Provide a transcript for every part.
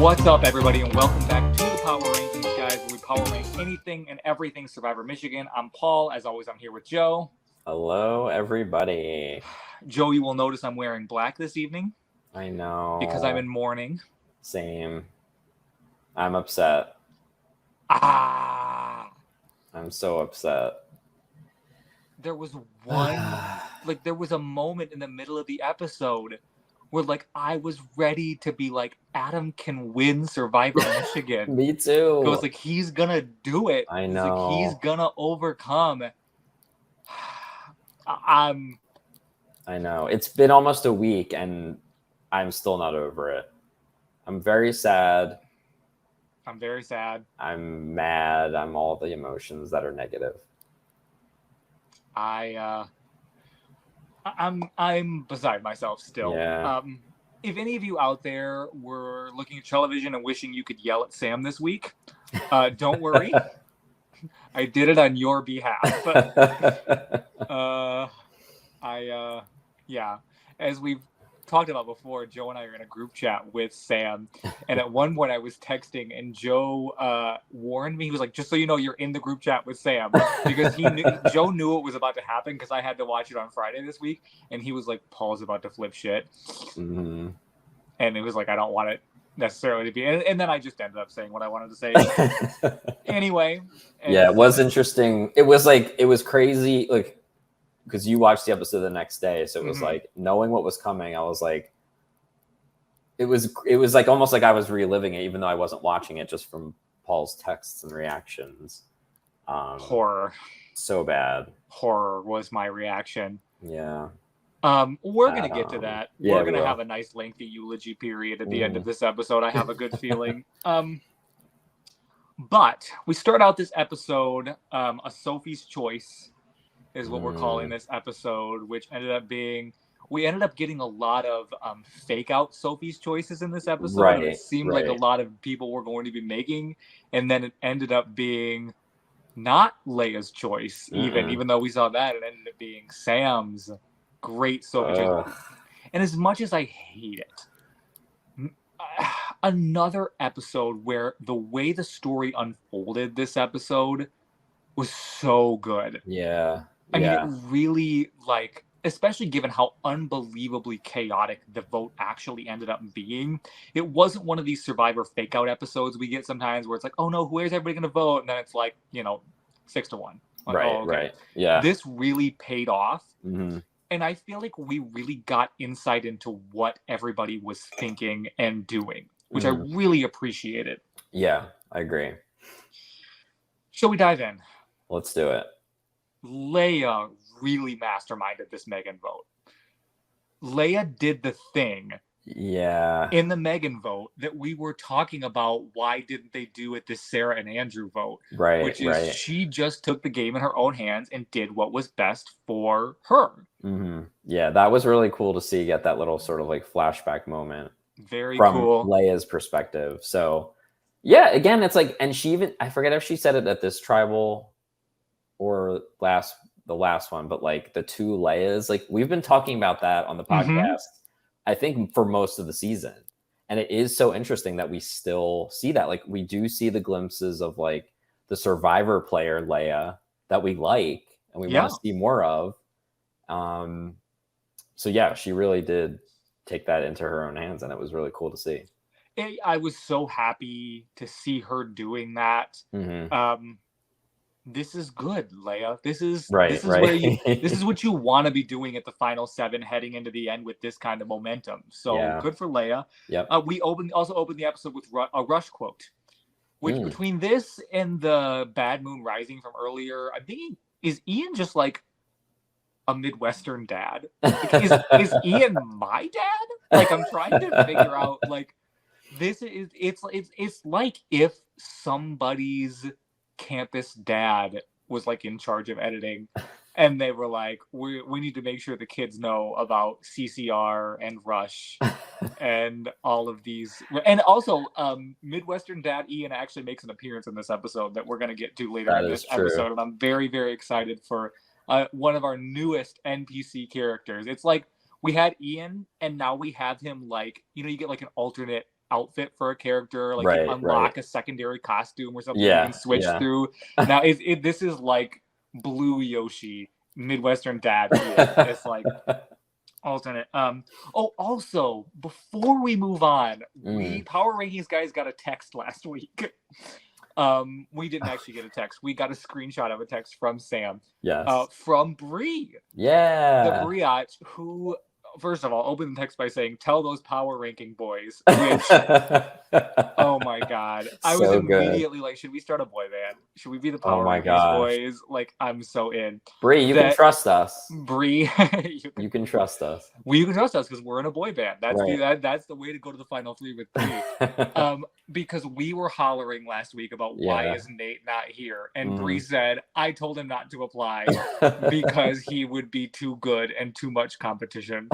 What's up, everybody, and welcome back to the Power Rankings, guys, where we power rank anything and everything Survivor Michigan. I'm Paul. As always, I'm here with Joe. Hello, everybody. Joe, you will notice I'm wearing black this evening. I know. Because I'm in mourning. Same. I'm upset. I'm so upset. There was there was a moment in the middle of the episode where, I was ready to be like, Adam can win Survivor Michigan. Me too. It was like, he's gonna do it. I know. He's gonna overcome. I know. It's been almost a week, and I'm still not over it. I'm very sad. I'm very sad. I'm mad. I'm all the emotions that are negative. I'm beside myself still. Yeah. If any of you out there were looking at television and wishing you could yell at Sam this week, don't worry. I did it on your behalf. As we've talked about before, Joe and I are in a group chat with Sam, and at one point I was texting, and Joe warned me. He was like, "Just so you know, you're in the group chat with Sam," because Joe knew it was about to happen because I had to watch it on Friday this week, and he was like, "Paul's about to flip shit," and it was like, I don't want it necessarily to be, and then I just ended up saying what I wanted to say anyway. Yeah, it was interesting. It was crazy, because you watched the episode the next day, so it was like, knowing what was coming, I was like, it was like almost like I was reliving it, even though I wasn't watching it, just from Paul's texts and reactions. Horror. So bad. Horror was my reaction. Yeah. We're gonna get to that. Yeah, we're gonna have a nice lengthy eulogy period at the end of this episode. I have a good feeling. But we start out this episode, a Sophie's Choice is what we're calling this episode, which ended up being, we ended up getting a lot of fake out Sophie's Choices in this episode. Right, it seemed like a lot of people were going to be making, and then it ended up being not Leia's choice, even though we saw that, it ended up being Sam's great Sophie choice. And as much as I hate it, another episode where the way the story unfolded this episode was so good. Yeah. I mean, it really, especially given how unbelievably chaotic the vote actually ended up being, it wasn't one of these Survivor fake out episodes we get sometimes where it's like, oh no, where's everybody going to vote? And then it's 6-1. Right. Yeah. This really paid off. And I feel like we really got insight into what everybody was thinking and doing, which I really appreciated. Yeah, I agree. Shall we dive in? Let's do it. Leia really masterminded this Megan vote. Leia did the thing in the Megan vote that we were talking about. Why didn't they do it this Sarah and Andrew vote? Right. Which is she just took the game in her own hands and did what was best for her. Yeah, that was really cool to see, get that little sort of flashback moment. Very from cool. Leia's perspective. So yeah, again, it's and she even, I forget if she said it at this tribal or the last one, but the two Leias, we've been talking about that on the podcast, I think for most of the season. And it is so interesting that we still see that. We do see the glimpses of the Survivor player Leia that we like and we want to see more of. So yeah, she really did take that into her own hands, and it was really cool to see. I was so happy to see her doing that. This is good, Leia. This is where this is what you want to be doing at the final 7, heading into the end with this kind of momentum. So good for Leia. Yep. We also opened the episode with a Rush quote, which between this and the Bad Moon Rising from earlier, I'm thinking, is Ian just a Midwestern dad? Is Ian my dad? I'm trying to figure out this is it's like if somebody's campus dad was in charge of editing, and they were like, we need to make sure the kids know about CCR and Rush and all of these. And also Midwestern dad Ian actually makes an appearance in this episode that we're going to get to later in this episode, and I'm very, very excited for one of our newest NPC characters. It's we had Ian, and now we have him you get an alternate outfit for a character, like you Right, unlock right. a secondary costume or something you Yeah, can switch yeah. through. Now, this is like Blue Yoshi, Midwestern Dad. It's like alternate. Also, before we move on, we Power Rankings guys got a text last week. We didn't actually get a text. We got a screenshot of a text from Sam. Yes. From Bree. Yeah. The Briach, who, first of all, opened the text by saying, "Tell those Power Ranking boys," which, oh my God. I was immediately like, should we start a boy band? Should we be the Power Rankings boys? Like, I'm so in. Bree, you can trust us. Bree, you can trust us. Well, you can trust us because we're in a boy band. That's right. that's the way to go to the final three with Bree. Because we were hollering last week about why is Nate not here, and Bree said, "I told him not to apply because he would be too good and too much competition."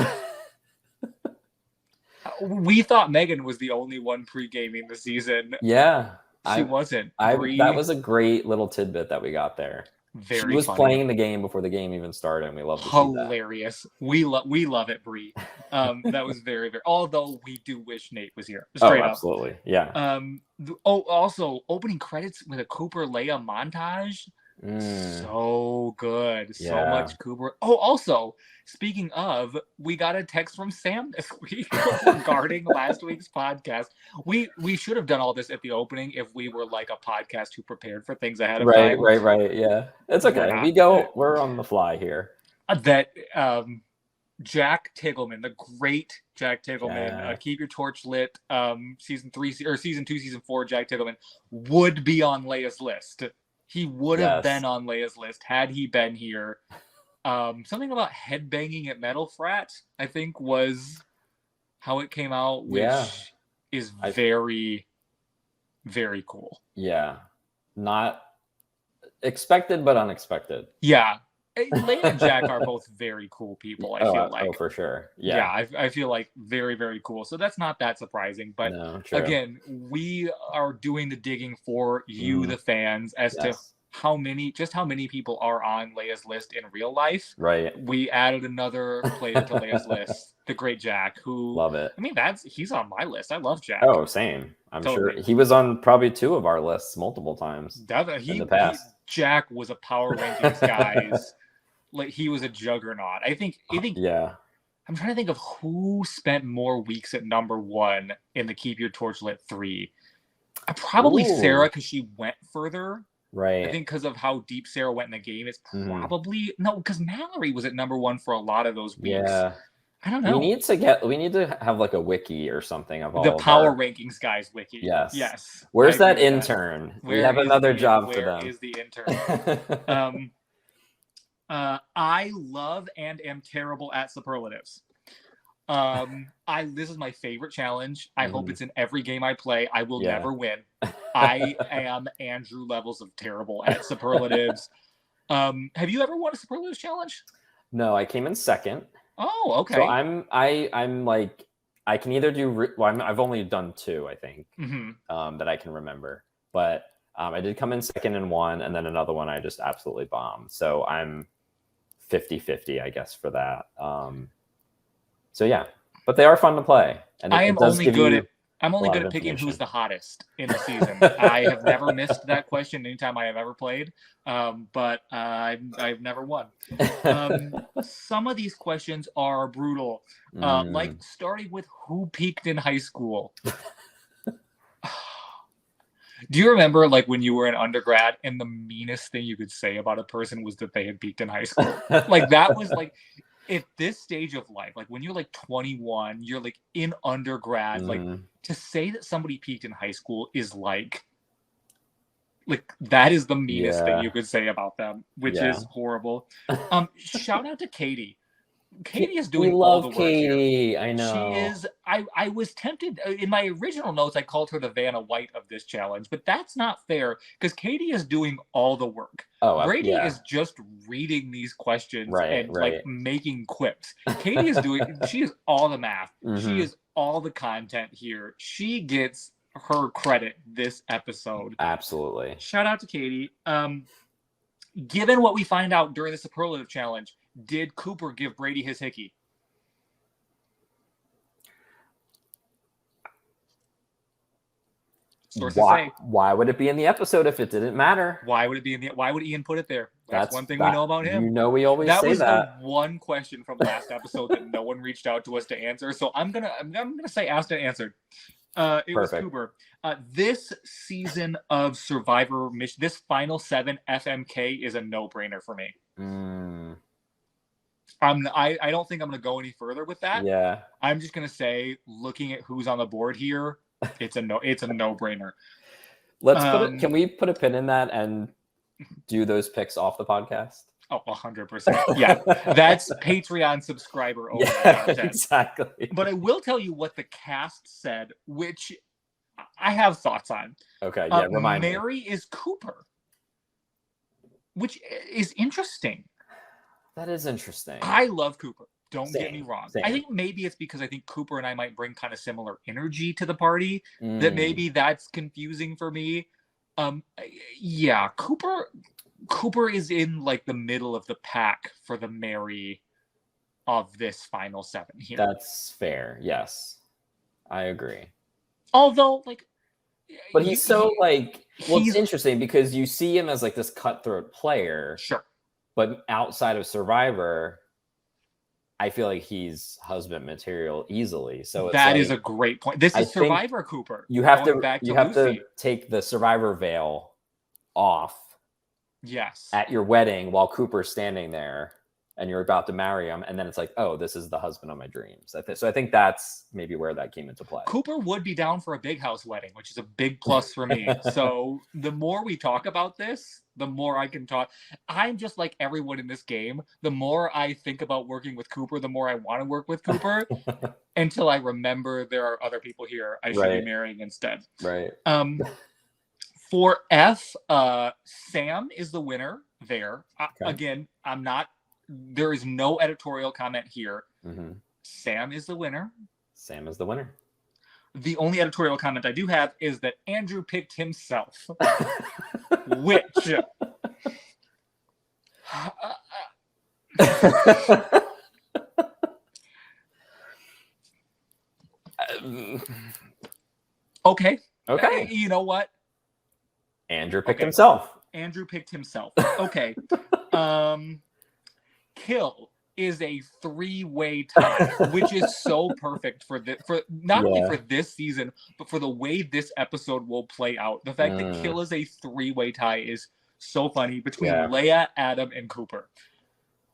We thought Megan was the only one pre-gaming the season. Yeah, she wasn't. That was a great little tidbit that we got there. Very she was funny. Playing the game before the game even started, and we love to hilarious. See that. We love it, Bree. That was very, very. Although we do wish Nate was here. Straight up. Absolutely, yeah. Also, opening credits with a Cooper Leia montage. So good. So much Cooper. Oh, also, speaking of, we got a text from Sam this week regarding last week's podcast. We should have done all this at the opening if we were like a podcast who prepared for things ahead of time. Right. Yeah, it's okay. We're on the fly here. That Jack Tiggleman, the great Jack Tiggleman, Keep Your Torch Lit, season 3 or season 2, season 4, Jack Tiggleman would be on Leia's list. He would have been on Leia's list had he been here. Something about headbanging at Metal Frat, I think, was how it came out, which is very, very cool. Yeah. Not expected, but unexpected. Yeah. Leia and Jack are both very cool people, I feel like. Oh, for sure. Yeah. I feel like very, very cool. So that's not that surprising. But again, we are doing the digging for you, the fans, as to how many people are on Leia's list in real life. Right. We added another player to Leia's list, the great Jack, who love it. I mean, he's on my list. I love Jack. Oh, same. I'm sure he was on probably 2 of our lists multiple times in the past. Jack was a Power Rankings guys. Like, he was a juggernaut. I think yeah. I'm trying to think of who spent more weeks at number 1 in the Keep Your Torch Lit 3. Probably Sarah, because she went further. Right. I think because of how deep Sarah went in the game, it's probably no, because Mallory was at number 1 for a lot of those weeks. Yeah. I don't know. We need to have like a wiki or something of all the Power Rankings guys wiki. Yes. Where's that intern? We have another job for them. Where is the intern? I love and am terrible at superlatives. This is my favorite challenge. I hope it's in every game I play. I will never win. I am Andrew levels of terrible at superlatives. Have you ever won a superlatives challenge? No, I came in second. Oh, okay. So I'm like, I can either do. I've only done 2, I think, that I can remember. But I did come in second in 1, and then another one I just absolutely bombed. So I'm 50-50, I guess, for that. So yeah, but they are fun to play. And I'm only good at picking who's the hottest in the season. I have never missed that question anytime I have ever played, but I've never won. Some of these questions are brutal, like starting with who peaked in high school. Do you remember, like, when you were an undergrad and the meanest thing you could say about a person was that they had peaked in high school? Like, that was like, at this stage of life, like when you're like 21, you're like in undergrad, like to say that somebody peaked in high school is like that is the meanest thing you could say about them, which is horrible. Shout out to Katie. Katie is doing all the work Katie. Here. I know. She is. I was tempted in my original notes. I called her the Vanna White of this challenge, but that's not fair because Katie is doing all the work. Brady is just reading these questions and like making quips. Katie is doing. She is all the math. She is all the content here. She gets her credit this episode. Absolutely. Shout out to Katie. Given what we find out during the superlative challenge, did Cooper give Brady his hickey? Sources say. Why would it be in the episode if it didn't matter? Why would Ian put it there? That's one thing we know about him. You know, we always say was that. the one question from last episode that no one reached out to us to answer. So I'm gonna say asked and answered. It was Cooper. This season of Survivor Mission, this final 7 FMK is a no-brainer for me. I don't think I'm gonna go any further with that. Yeah. I'm just gonna say, looking at who's on the board here, it's a no-brainer. Can we put a pin in that and do those picks off the podcast? Oh, 100%. Yeah, that's Patreon subscriber over. Yeah, exactly. But I will tell you what the cast said, which I have thoughts on. Okay, yeah, remind me. Mary is Cooper, which is interesting. That is interesting. I love Cooper. Don't get me wrong. Same. I think maybe it's because I think Cooper and I might bring kind of similar energy to the party that maybe that's confusing for me. Yeah, Cooper is in like the middle of the pack for the Mary of this final 7 here. That's fair. Yes, I agree. Although, like, but he's it's interesting because you see him as like this cutthroat player. Sure. But outside of Survivor, I feel like he's husband material easily. So that is a great point. This is Survivor Cooper. You have to take the Survivor veil off. Yes. At your wedding while Cooper's standing there and you're about to marry him. And then it's like, oh, this is the husband of my dreams. So I think that's maybe where that came into play. Cooper would be down for a big house wedding, which is a big plus for me. So the more we talk about this, the more I can talk. I'm just like everyone in this game. The more I think about working with Cooper, the more I want to work with Cooper until I remember there are other people here I should be marrying instead. Right. For F, Sam is the winner there. Okay. Again, there is no editorial comment here. Mm-hmm. Sam is the winner. Sam is the winner. The only editorial comment I do have is that Andrew picked himself, which okay. You know what? Andrew picked himself. Andrew picked himself. Okay. Kill is a 3-way tie, which is so perfect for not only for this season, but for the way this episode will play out. The fact that Kill is a 3-way tie is so funny between Leia, Adam, and Cooper.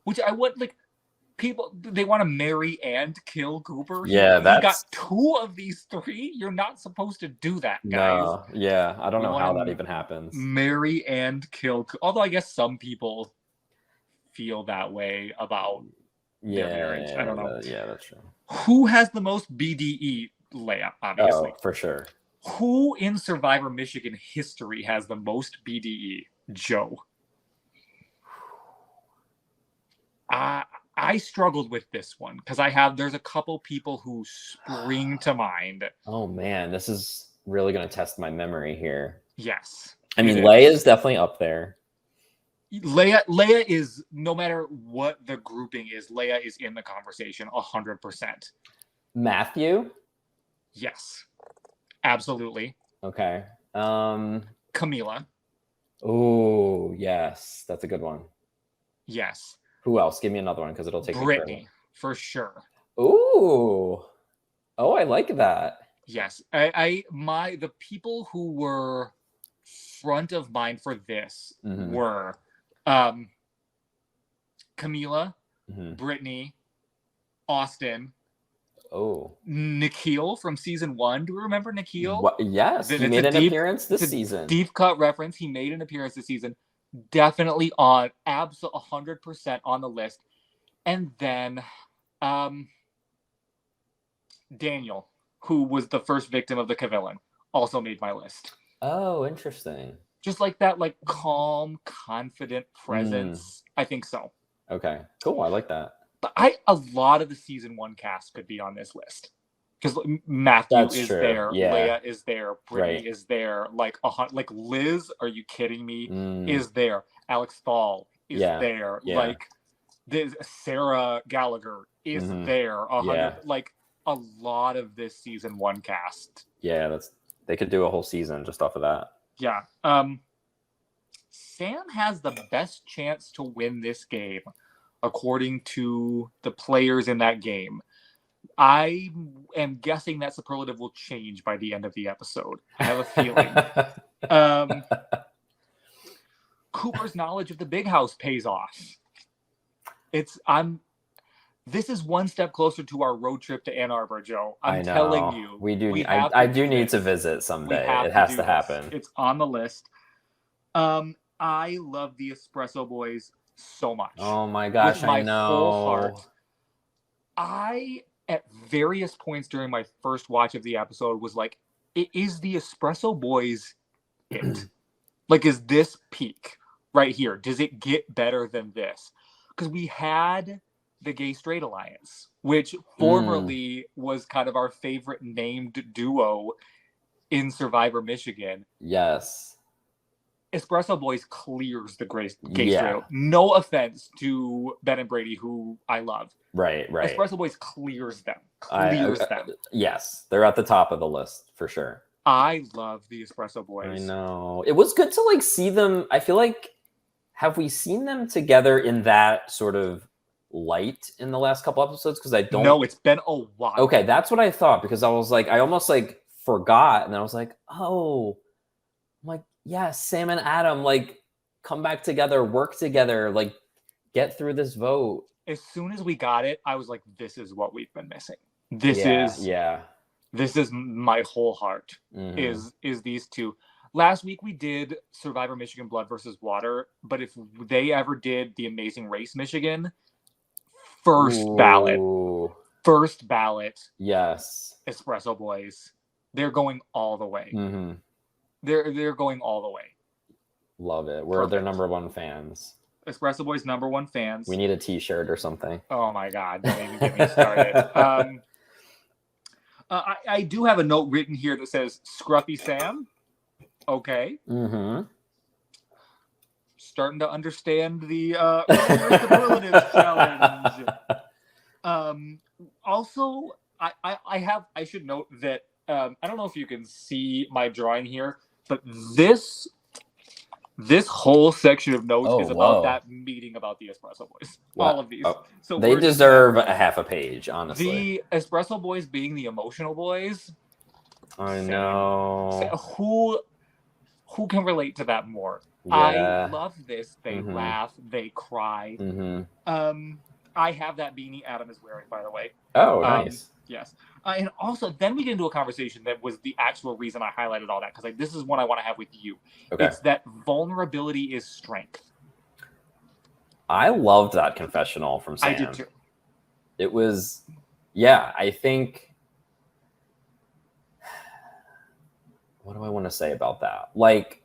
Which I would like. People, they want to marry and kill Cooper. Yeah, you got 2 of these 3. You're not supposed to do that, guys. No, yeah, I don't know how that even happens. Marry and kill. Although I guess some people feel that way about their marriage. I don't know. Yeah, that's true. Who has the most BDE? Leia, obviously. Oh, for sure. Who in Survivor Michigan history has the most BDE? Joe. I struggled with this one because there's a couple people who spring to mind. Oh man, this is really going to test my memory here. Yes. I mean, Leia is definitely up there. Leia is, no matter what the grouping is, Leia is in the conversation 100%. Matthew? Yes. Absolutely. Okay. Camila. Oh, yes. That's a good one. Yes. Who else? Give me another one because it'll take Brittany, for sure. Ooh. Oh, I like that. Yes. The people who were front of mind for this were Camila, Brittany, Austin. Oh. Nikhil from season 1. Do you remember Nikhil? Yes, he made an appearance this season. Deep cut reference. He made an appearance this season. Definitely on, absolutely 100% on the list. And then Daniel, who was the first victim of the Cavillan, also made my list. Oh, interesting. Just like that, like calm, confident presence. I think so. Okay, cool. I like that. But a lot of the season 1 cast could be on this list. Because Matthew is there, Leia is there, Brittany is there, like Liz, are you kidding me? Is there? Alex Thal is there, like Sarah Gallagher is there. Like a lot of this season 1 cast. Yeah, They could do a whole season just off of that. Yeah. Sam has the best chance to win this game, according to the players in that game. I am guessing that superlative will change by the end of the episode. I have a feeling. Cooper's knowledge of the big house pays off. This is one step closer to our road trip to Ann Arbor, Joe. I'm telling you. I do need to visit someday. It has to happen. It's on the list. I love the Espresso Boys so much. Oh my gosh, with my I know. Whole heart. At various points during my first watch of the episode, was like, is the Espresso Boys it? Like, is this peak right here? Does it get better than this? Because we had the Gay Straight Alliance, which formerly was kind of our favorite named duo in Survivor Michigan. Yes. Espresso Boys clears the Gay Straight. No offense to Ben and Brady, who I love. Right. Espresso Boys clears them. Yes, they're at the top of the list for sure. I love the Espresso Boys. I know. It was good to like see them. I feel like, have we seen them together in that sort of light in the last couple episodes? Because I don't know. It's been a while. Okay, that's what I thought, because I was like, I almost like forgot, and then I was like, oh, I'm like, yeah, Sam and Adam, like, come back together, work together, like, get through this vote. As soon as we got it, I was like, this is what we've been missing. This is my whole heart, is these two. Last week we did Survivor Michigan Blood versus Water, but if they ever did The Amazing Race Michigan, first ballot. Yes. Espresso Boys. They're going all the way. They're going all the way. Love it. We're their number one fans. Espresso Boys number one fans. We need a t-shirt or something. Oh my God. Don't even get me started. I do have a note written here that says Scruffy Sam. Okay. Starting to understand the superlative challenge. Also, I should note that I don't know if you can see my drawing here, but this whole section of notes is about that meeting about the Espresso Boys. Wow. All of these. So they deserve a half a page, honestly. The Espresso Boys being the emotional boys. I know. Who can relate to that more? Yeah. I love this. They laugh, they cry. I have that beanie Adam is wearing, by the way. Oh, nice. Yes. And also, then we get into a conversation that was the actual reason I highlighted all that, because like, this is one I want to have with you. Okay. It's that vulnerability is strength. I loved that confessional from Sam. I did too. It was, I think, what do I want to say about that? Like,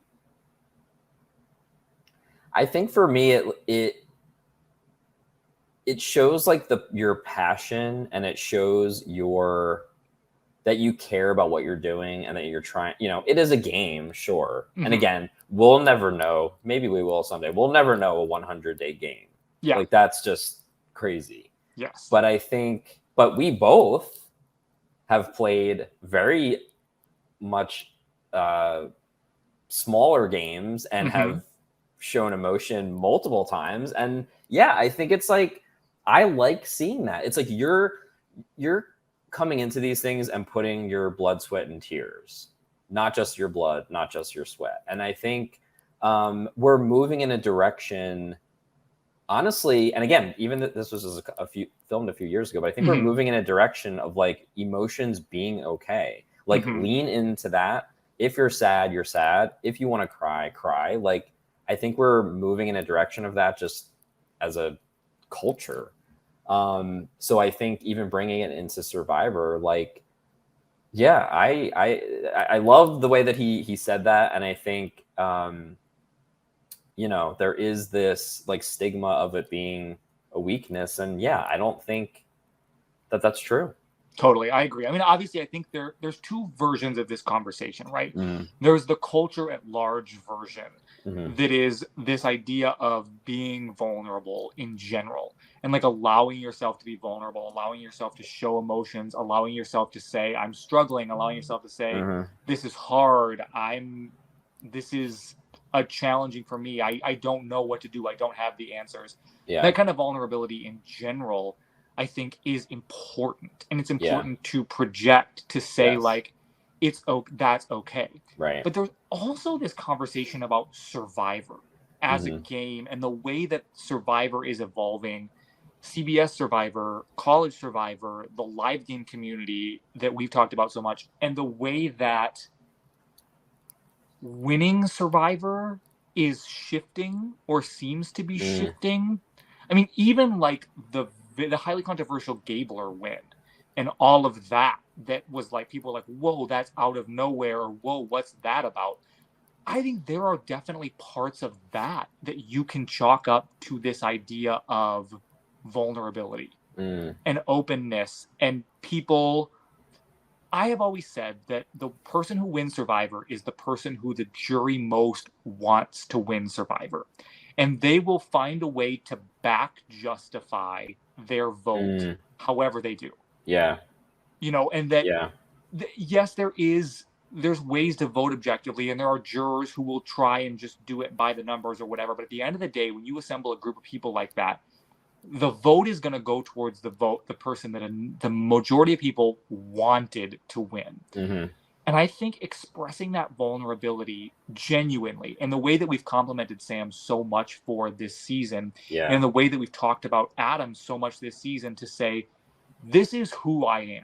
I think for me, it shows like your passion, and it shows that you care about what you're doing, and that you're trying, it is a game, sure. And again, we'll never know. Maybe we will someday. We'll never know a 100-day game. Yeah. Like, that's just crazy. Yes. But we both have played very much smaller games and have shown emotion multiple times. And I think it's like, I like seeing that. It's like you're coming into these things and putting your blood, sweat, and tears, not just your blood, not just your sweat. And I think we're moving in a direction, honestly, and again, even this was filmed a few years ago, but I think we're moving in a direction of like emotions being okay. Like lean into that. If you're sad, you're sad. If you want to cry, cry. Like, I think we're moving in a direction of that just as a culture. So I think even bringing it into Survivor, like, I love the way that he said that. And I think, there is this like stigma of it being a weakness. And I don't think that that's true. Totally. I agree. I mean, obviously, I think there's two versions of this conversation, right? There's the culture at large version. that is this idea of being vulnerable in general, and like allowing yourself to be vulnerable, allowing yourself to show emotions, allowing yourself to say, I'm struggling, allowing yourself to say, this is hard. This is challenging for me. I don't know what to do. I don't have the answers. Yeah. That kind of vulnerability in general, I think, is important. And it's important to project, to say like, that's okay. Right. But there's also this conversation about Survivor as a game and the way that Survivor is evolving. CBS Survivor, College Survivor, the live game community that we've talked about so much, and the way that winning Survivor is shifting or seems to be shifting. I mean, even like the highly controversial Gabler win and all of that was like, people like, whoa, that's out of nowhere, or whoa, what's that about? I think there are definitely parts of that you can chalk up to this idea of vulnerability and openness, and people. I have always said that the person who wins Survivor is the person who the jury most wants to win Survivor. And they will find a way to justify their vote however they do. Yeah. You know, and that, yes, there's ways to vote objectively, and there are jurors who will try and just do it by the numbers or whatever. But at the end of the day, when you assemble a group of people like that, the vote is going to go towards the person that the majority of people wanted to win. And I think expressing that vulnerability genuinely, and the way that we've complimented Sam so much for this season, and the way that we've talked about Adam so much this season, to say, this is who I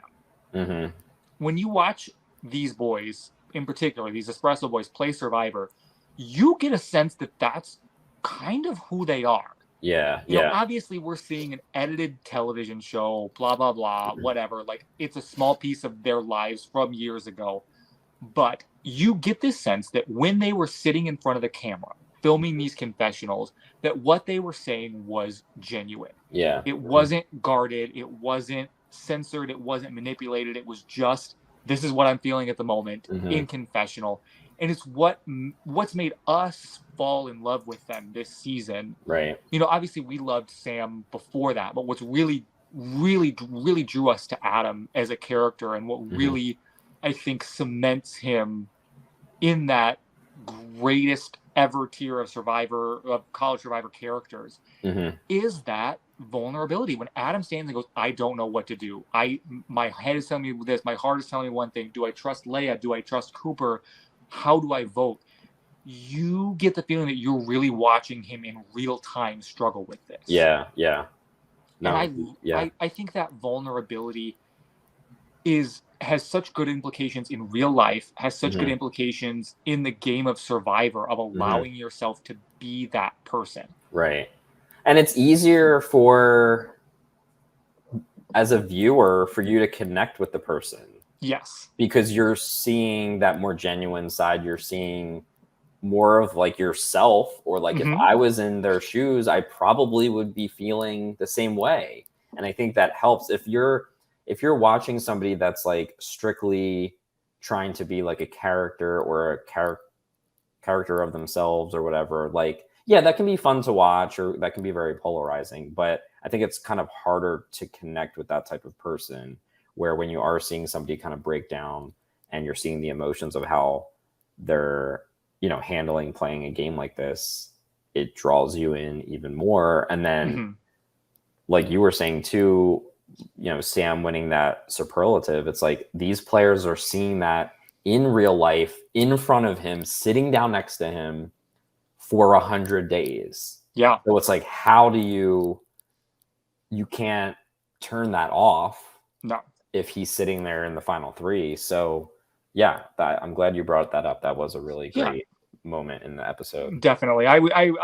am. When you watch these boys, in particular, these Espresso boys, play Survivor, you get a sense that that's kind of who they are. You know, obviously we're seeing an edited television show, blah, blah, blah, whatever. Like, it's a small piece of their lives from years ago. But you get this sense that when they were sitting in front of the camera, filming these confessionals, that what they were saying was genuine. It wasn't guarded. It wasn't censored. It wasn't manipulated. It was just, this is what I'm feeling at the moment in confessional. And it's what's made us fall in love with them this season. Right. You know, obviously we loved Sam before that, but what's really, really, really drew us to Adam as a character, and what really, I think, cements him in that greatest ever tier of College Survivor characters, is that vulnerability. When Adam stands and goes, I don't know what to do. My head is telling me this. My heart is telling me one thing. Do I trust Leia? Do I trust Cooper? How do I vote? You get the feeling that you're really watching him in real time struggle with this. No, and I think that vulnerability has such good implications in real life, has such good implications in the game of Survivor, of allowing yourself to be that person. Right. And it's easier as a viewer, for you to connect with the person. Yes. Because you're seeing that more genuine side. You're seeing more of like yourself, or like if I was in their shoes, I probably would be feeling the same way. And I think that helps. If you're watching somebody that's like strictly trying to be like a character, or a character of themselves or whatever, like, that can be fun to watch, or that can be very polarizing. But I think it's kind of harder to connect with that type of person, where when you are seeing somebody kind of break down, and you're seeing the emotions of how they're, handling playing a game like this, it draws you in even more. And then like you were saying too, Sam winning that superlative, it's like these players are seeing that in real life, in front of him, sitting down next to him for 100 days. So it's like, how do you can't turn that off. No. If he's sitting there in the final three. So I'm glad you brought that up. That was a really great moment in the episode. Definitely. I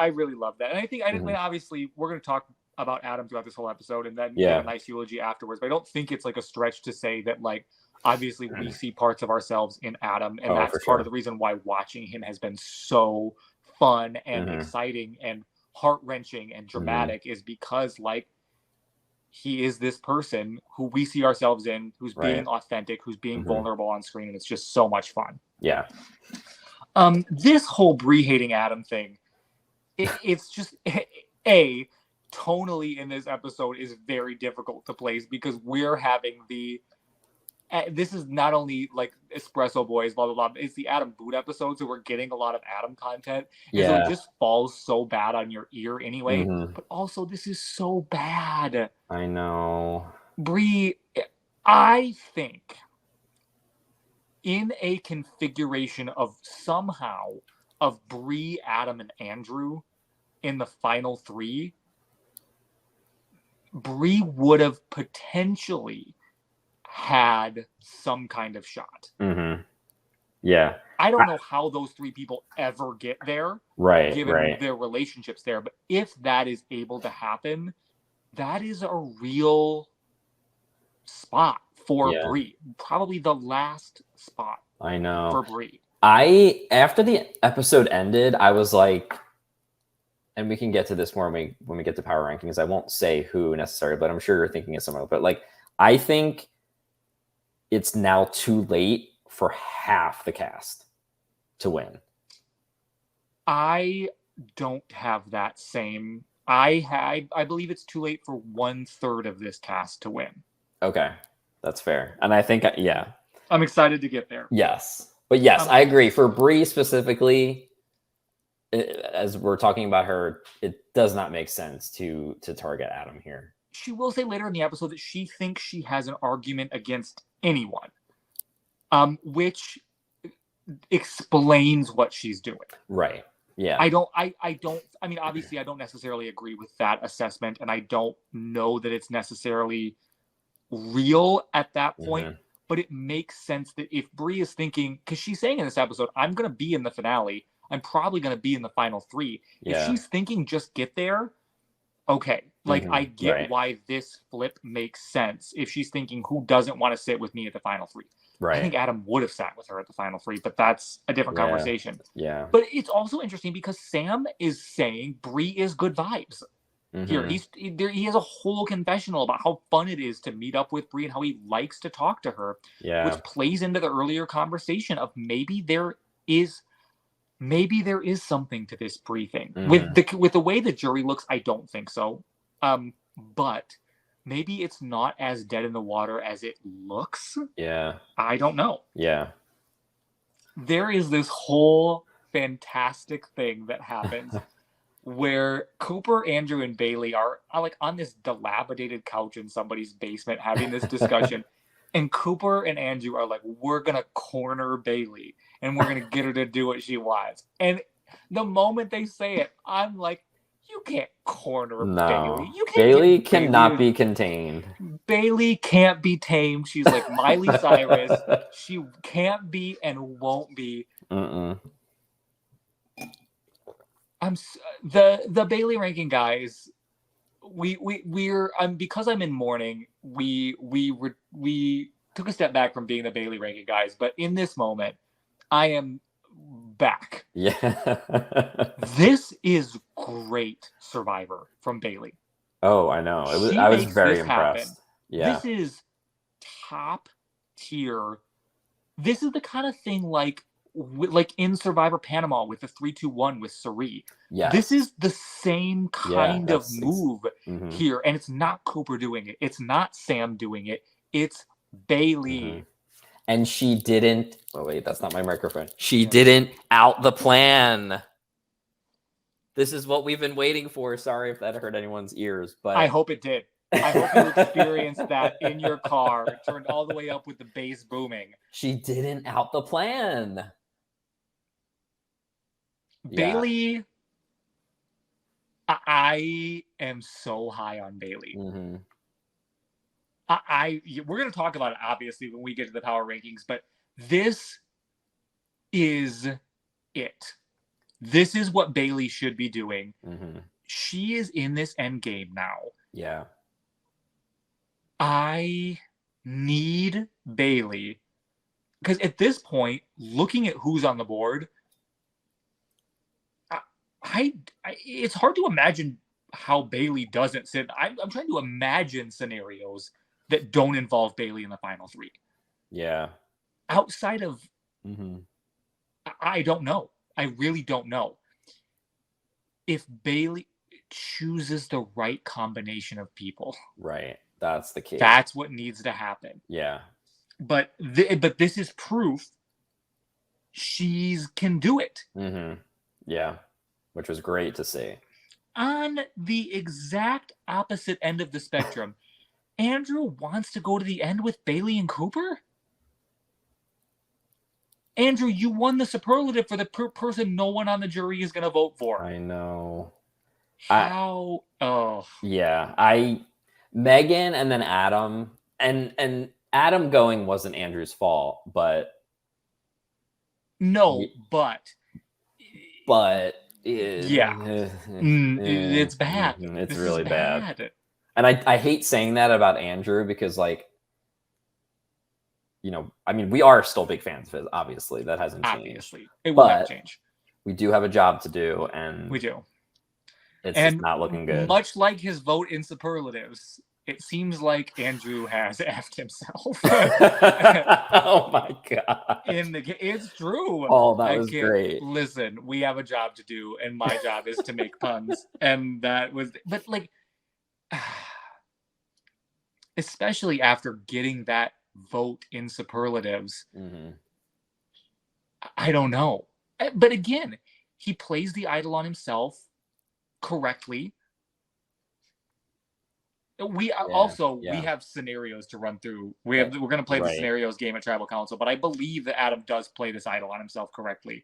really love that. And I think, obviously we're going to talk about Adam throughout this whole episode, and then give a nice eulogy afterwards. But I don't think it's like a stretch to say that, like, obviously we see parts of ourselves in Adam, and that's part of the reason why watching him has been so fun and exciting and heart-wrenching and dramatic, is because, like, he is this person who we see ourselves in, who's being authentic, who's being vulnerable on screen, and it's just so much fun. This whole Brie hating Adam thing, it's just tonally in this episode is very difficult to place because we're having this is not only like Espresso Boys, blah blah blah. It's the Adam Boot episode, so we're getting a lot of Adam content, and so it just falls so bad on your ear anyway. But also, this is so bad. I know. Brie, I think in a configuration of somehow of Brie, Adam, and Andrew in the final 3, Brie would have potentially had some kind of shot. Yeah. I don't know how those 3 people ever get there, given their relationships there. But if that is able to happen, that is a real spot for Brie. Probably the last spot. I know. For Brie. After the episode ended, I was like, and we can get to this more when we get to power rankings. I won't say who necessarily, but I'm sure you're thinking of someone. But like, I think it's now too late for half the cast to win. I don't have that same. I believe it's too late for 1/3 of this cast to win. Okay, that's fair, and I think I'm excited to get there. Yes, but yes, I agree. For Brie specifically, as we're talking about her, it does not make sense to target Adam here. She will say later in the episode that she thinks she has an argument against anyone, which explains what she's doing. Right. Yeah. I mean, obviously I don't necessarily agree with that assessment, and I don't know that it's necessarily real at that point, but it makes sense that if Brie is thinking, because she's saying in this episode, I'm going to be in the finale, I'm probably going to be in the final 3. If she's thinking just get there, okay. Like, I get why this flip makes sense. If she's thinking, who doesn't want to sit with me at the final 3? Right. I think Adam would have sat with her at the final 3, but that's a different conversation. Yeah. But it's also interesting because Sam is saying Brie is good vibes. Here, he has a whole confessional about how fun it is to meet up with Brie and how he likes to talk to her, which plays into the earlier conversation of maybe there is something to this Brie thing. With the way the jury looks, I don't think so. But maybe it's not as dead in the water as it looks. Yeah. I don't know. Yeah. There is this whole fantastic thing that happens where Cooper, Andrew, and Bailey are like on this dilapidated couch in somebody's basement having this discussion. And Cooper and Andrew are like, we're going to corner Bailey and we're going to get her to do what she wants. And the moment they say it, I'm like, you can't corner Bailey. Bailey cannot be contained. Bailey can't be tamed. She's like Miley Cyrus. She can't be and won't be. The Bailey ranking guys. We're because I'm in mourning. We took a step back from being the Bailey ranking guys, but in this moment, I am back. Yeah. This is great Survivor from Bailey. Oh, I know. I was very impressed. Happen. Yeah. This is top tier. This is the kind of thing like in Survivor Panama with the 3-2-1 with Sari. Yeah. This is the same kind of move here. And it's not Cooper doing it. It's not Sam doing it. It's Bailey. And she didn't. Oh, wait, that's not my microphone. She didn't out the plan. This is what we've been waiting for. Sorry if that hurt anyone's ears, but I hope it did. I hope you experienced that in your car, turned all the way up with the bass booming. She didn't out the plan. Bailey, I am so high on Bailey. We're going to talk about it, obviously, when we get to the power rankings, but this is it. This is what Bailey should be doing. She is in this end game now. Yeah. I need Bailey because at this point, looking at who's on the board, it's hard to imagine how Bailey doesn't sit. I'm trying to imagine scenarios that don't involve Bailey in the final 3. Yeah. Outside of I don't know. I really don't know. If Bailey chooses the right combination of people. Right. That's the key. That's what needs to happen. Yeah. But this is proof she can do it. Mm-hmm. Yeah. Which was great to see. On the exact opposite end of the spectrum, Andrew wants to go to the end with Bailey and Cooper? Andrew, you won the superlative for the person no one on the jury is going to vote for. I know. How? Yeah. Megan and then Adam. And Adam going wasn't Andrew's fault, but... No, but... yeah. It's bad. It's really bad. And I hate saying that about Andrew because, like, I mean, we are still big fans of his, obviously. That hasn't changed. Obviously. It will not change. We do have a job to do, and... We do. It's just not looking good. Much like his vote in superlatives, it seems like Andrew has effed himself. Oh my God. It's true. Oh, that was great. Listen, we have a job to do, and my job is to make puns. And that was... But, like... Especially after getting that vote in superlatives, I don't know. But again, he plays the idol on himself correctly. We have scenarios to run through. We're going to play the scenarios game at Tribal Council, but I believe that Adam does play this idol on himself correctly.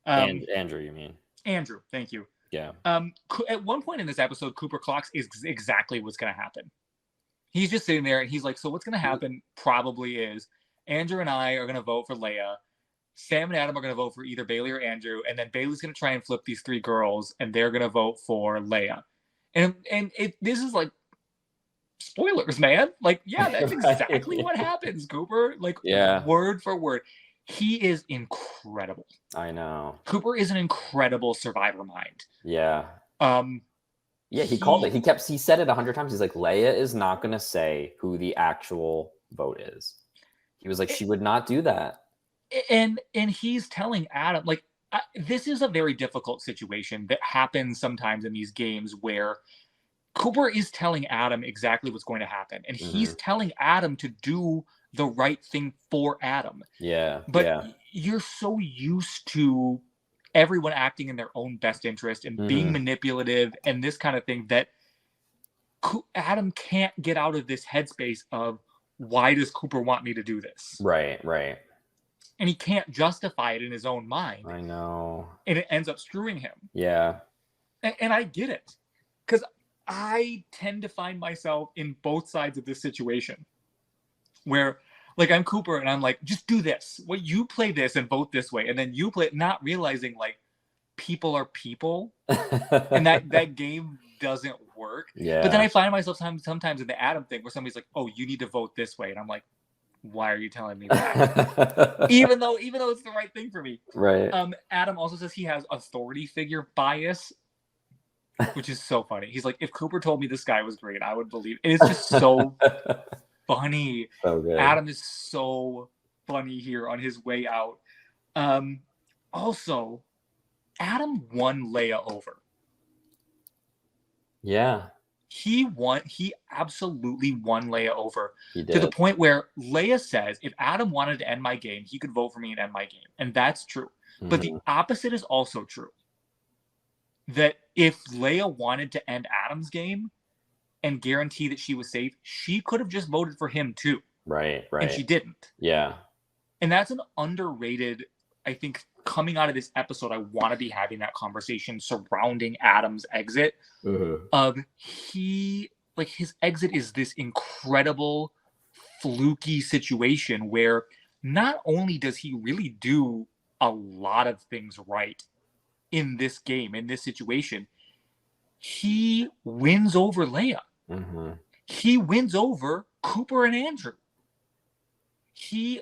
And Andrew, you mean? Andrew, thank you. Yeah. At one point in this episode, Cooper clocks is exactly what's going to happen. He's just sitting there and he's like, so what's going to happen probably is Andrew and I are going to vote for Leia. Sam and Adam are going to vote for either Bailey or Andrew. And then Bailey's going to try and flip these three girls and they're going to vote for Leia. And this is like spoilers, man. Like, yeah, that's exactly what happens, Cooper. Like, word for word. He is incredible. I know. Cooper is an incredible survivor mind. Yeah. Yeah, he called it. He said it 100 times. He's like, Leia is not going to say who the actual vote is. He was like, she would not do that. And he's telling Adam, like, this is a very difficult situation that happens sometimes in these games where Cooper is telling Adam exactly what's going to happen. And he's telling Adam to do the right thing for Adam. Yeah. But you're so used to everyone acting in their own best interest and being manipulative and this kind of thing that Adam can't get out of this headspace of, why does Cooper want me to do this? Right. And he can't justify it in his own mind. I know. And it ends up screwing him. Yeah. And I get it. Because I tend to find myself in both sides of this situation where, like, I'm Cooper and I'm like, just do this. Well, you play this and vote this way. And then you play it, not realizing, like, people are people. And that game doesn't work. Yeah. But then I find myself sometimes in the Adam thing where somebody's like, oh, you need to vote this way. And I'm like, why are you telling me that? even though it's the right thing for me. Right. Adam also says he has authority figure bias, which is so funny. He's like, if Cooper told me this guy was great, I would believe it. It's just so funny. So good. Adam is so funny here on his way out. Also, Adam won Leia over. Yeah. He absolutely won Leia over. He did. To the point where Leia says, if Adam wanted to end my game, he could vote for me and end my game. And that's true. But the opposite is also true. That if Leia wanted to end Adam's game and guarantee that she was safe, she could have just voted for him too. Right. And she didn't. Yeah. And that's an underrated, I think, coming out of this episode, I want to be having that conversation surrounding Adam's exit. His exit is this incredible fluky situation where not only does he really do a lot of things right in this game, in this situation, he wins over Leia. He wins over Cooper and Andrew. He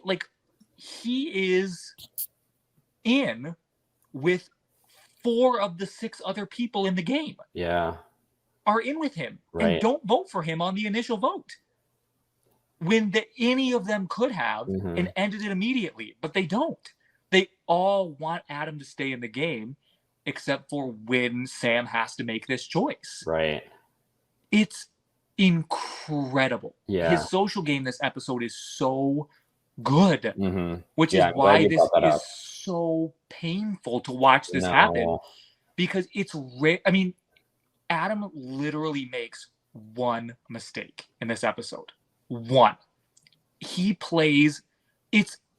is in with 4 of the 6 other people in the game. Yeah. Are in with him. Right. And don't vote for him on the initial vote. When any of them could have and ended it immediately, but they don't. they all want Adam to stay in the game, except for when Sam has to make this choice. Right. It's incredible. Yeah. His social game this episode is so good, which is I'm glad why you this brought that is up. so painful to watch this happen, because it's rare. I mean, Adam literally makes one mistake in this episode. One. He plays,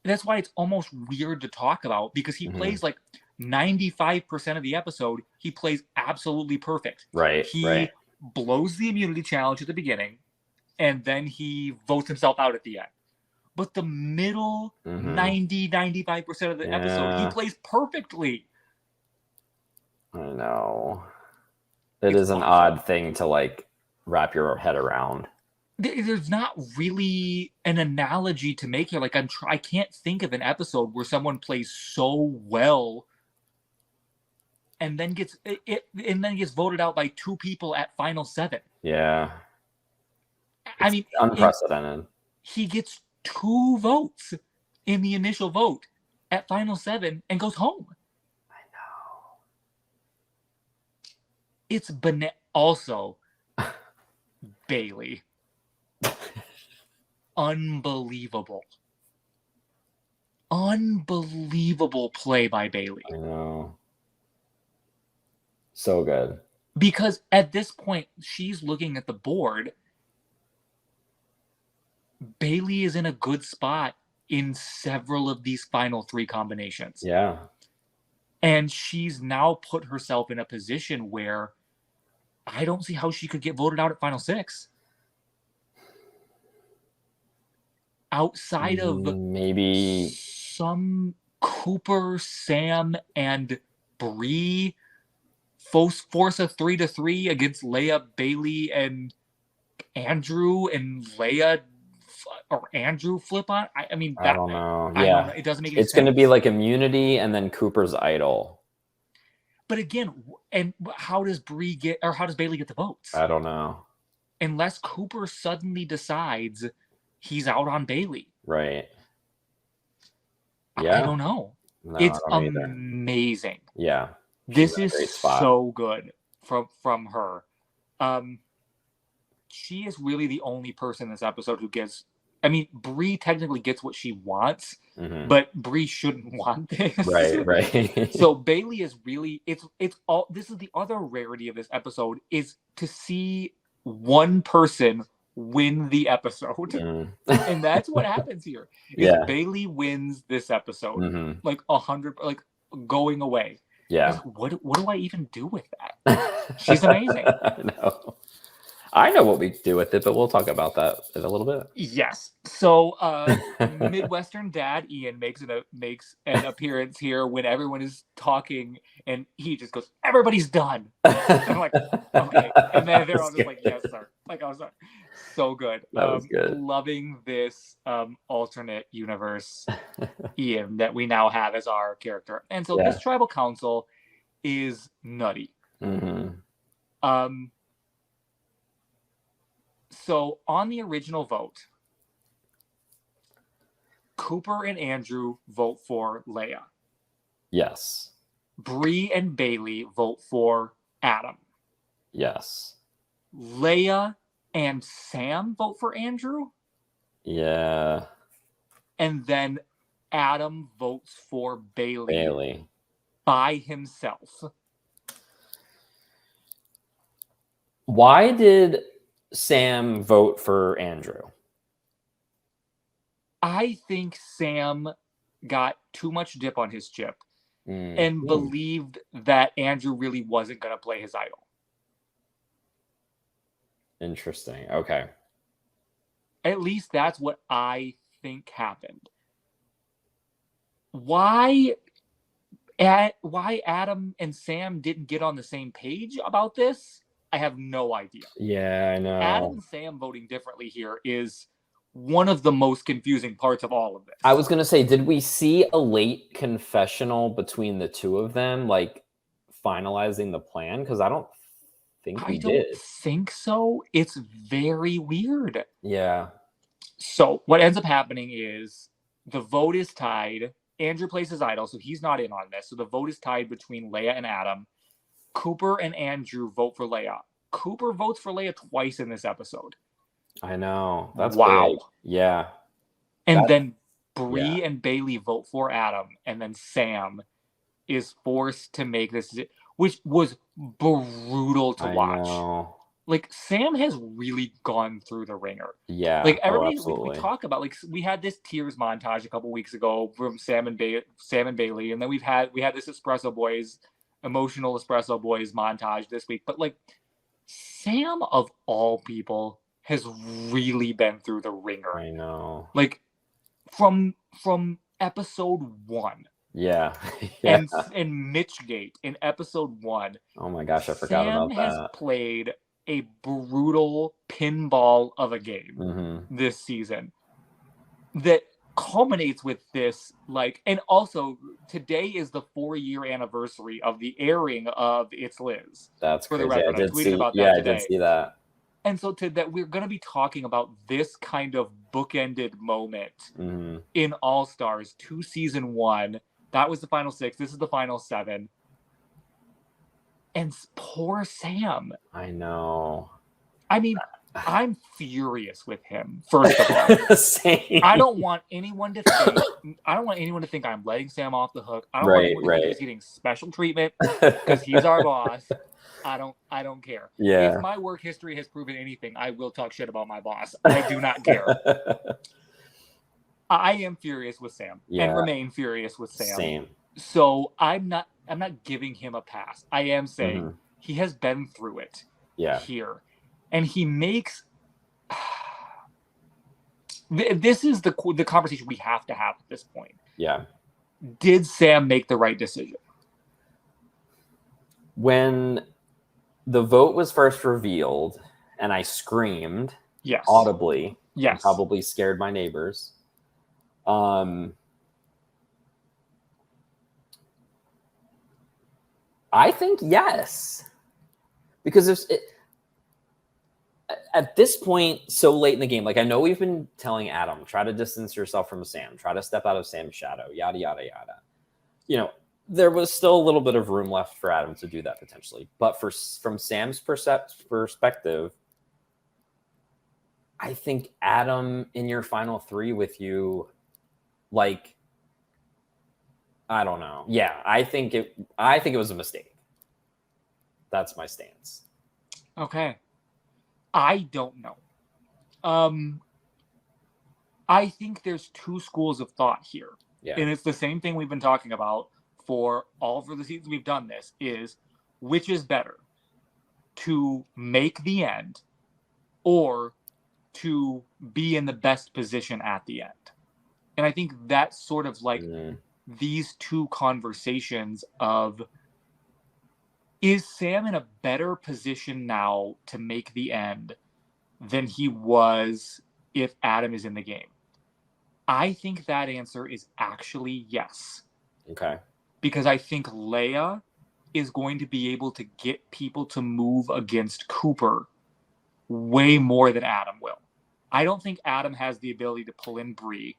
that's why it's almost weird to talk about, because he plays like 95% of the episode, he plays absolutely perfect. Right. He blows the immunity challenge at the beginning, and then he votes himself out at the end. But the middle 95% of the episode, he plays perfectly. I know. It is an odd thing to like wrap your head around. There's not really an analogy to make here. Like I can't think of an episode where someone plays so well and then gets voted out by 2 people at Final 7. Yeah. I mean, unprecedented. He gets 2 votes in the initial vote at Final 7 and goes home. I know. It's also Bailey. Unbelievable play by Bailey. I know. So good. Because at this point, she's looking at the board. Bailey is in a good spot in several of these final 3 combinations. Yeah. And she's now put herself in a position where I don't see how she could get voted out at Final 6. Outside of maybe some Cooper, Sam, and Bree force a 3-3 against Leia, Bailey, and Andrew, and Leia or Andrew flip on. I mean, I don't know. Yeah, I don't know. It doesn't make any sense. It's going to be like immunity and then Cooper's idol. But again, and how does Bailey get the votes? I don't know. Unless Cooper suddenly decides he's out on Bailey. Right. Yeah. I don't know. No, it's amazing. Yeah. This is so good from her. She is really the only person in this episode who gets. I mean, Bree technically gets what she wants, but Bree shouldn't want this. Right. So Bailey is really it's all. This is the other rarity of this episode, is to see one person win the episode. And that's what happens here. Bailey wins this episode. Like 100, like going away. Yeah. What do I even do with that? She's amazing. I know what we do with it, but we'll talk about that in a little bit. Yes. So Midwestern Dad Ian makes an appearance here when everyone is talking, and he just goes, "Everybody's done." I'm like, okay. And then they're all just like, "Yes, sir." Like, I was like, so good. That was good. Loving this alternate universe Ian that we now have as our character. And so this tribal council is nutty. So on the original vote, Cooper and Andrew vote for Leia. Yes. Bree and Bailey vote for Adam. Yes. Leia and Sam vote for Andrew. Yeah. And then Adam votes for Bailey. By himself. Why did Sam vote for Andrew? I think Sam got too much dip on his chip and believed that Andrew really wasn't going to play his idol. Interesting. Okay. At least that's what I think happened. Why Adam and Sam didn't get on the same page about this, I have no idea. Yeah, I know. Adam and Sam voting differently here is one of the most confusing parts of all of this. I was going to say, did we see a late confessional between the two of them, like finalizing the plan? Because I don't think we did. I don't think so. It's very weird. Yeah. So what ends up happening is the vote is tied. Andrew plays his idol, so he's not in on this. So the vote is tied between Leia and Adam. Cooper and Andrew vote for Leia. Cooper votes for Leia twice in this episode. I know. That's wow. big. Yeah. And then Bree and Bailey vote for Adam, and then Sam is forced to make this, which was brutal to watch. Know. Like, Sam has really gone through the ringer. Yeah. Like, everybody, we talk about, like, we had this tears montage a couple weeks ago from Sam and Bailey, and then we had this emotional Espresso Boys montage this week. But, like, Sam, of all people, has really been through the ringer. I know. Like, from episode 1. Yeah. And Mitchgate in episode 1. Oh my gosh, I forgot about that. Sam has played a brutal pinball of a game this season that culminates with this, like, and also today is the 4-year anniversary of the airing of It's Liz. That's for crazy. the record. I tweeted about that today. I did see that. And so we're going to be talking about this kind of bookended moment in All Stars 2 season 1. That was the final 6. This is the final 7. And poor Sam. I know. I mean, I'm furious with him, first of all. Same. I don't want anyone to think I'm letting Sam off the hook. I don't want anyone to think he's getting special treatment because he's our boss. I don't care. Yeah. If my work history has proven anything, I will talk shit about my boss. I do not care. I am furious with Sam and remain furious with Sam. Same. So I'm not giving him a pass. I am saying he has been through it here. And he makes this is the conversation we have to have at this point. Yeah. Did Sam make the right decision? When the vote was first revealed and I screamed audibly, and probably scared my neighbors. I think yes, because at this point, so late in the game, like I know we've been telling Adam, try to distance yourself from Sam, try to step out of Sam's shadow, yada, yada, yada. You know, there was still a little bit of room left for Adam to do that potentially. But from Sam's perspective, I think Adam in your final 3 with you, like, I don't know. Yeah, I think it was a mistake. That's my stance. Okay. I don't know. I think there's 2 schools of thought here. Yeah. And it's the same thing we've been talking about for the seasons we've done this, is which is better, to make the end or to be in the best position at the end. And I think that's sort of like these 2 conversations of, is Sam in a better position now to make the end than he was if Adam is in the game? I think that answer is actually yes. Okay. Because I think Leia is going to be able to get people to move against Cooper way more than Adam will. I don't think Adam has the ability to pull in Bree.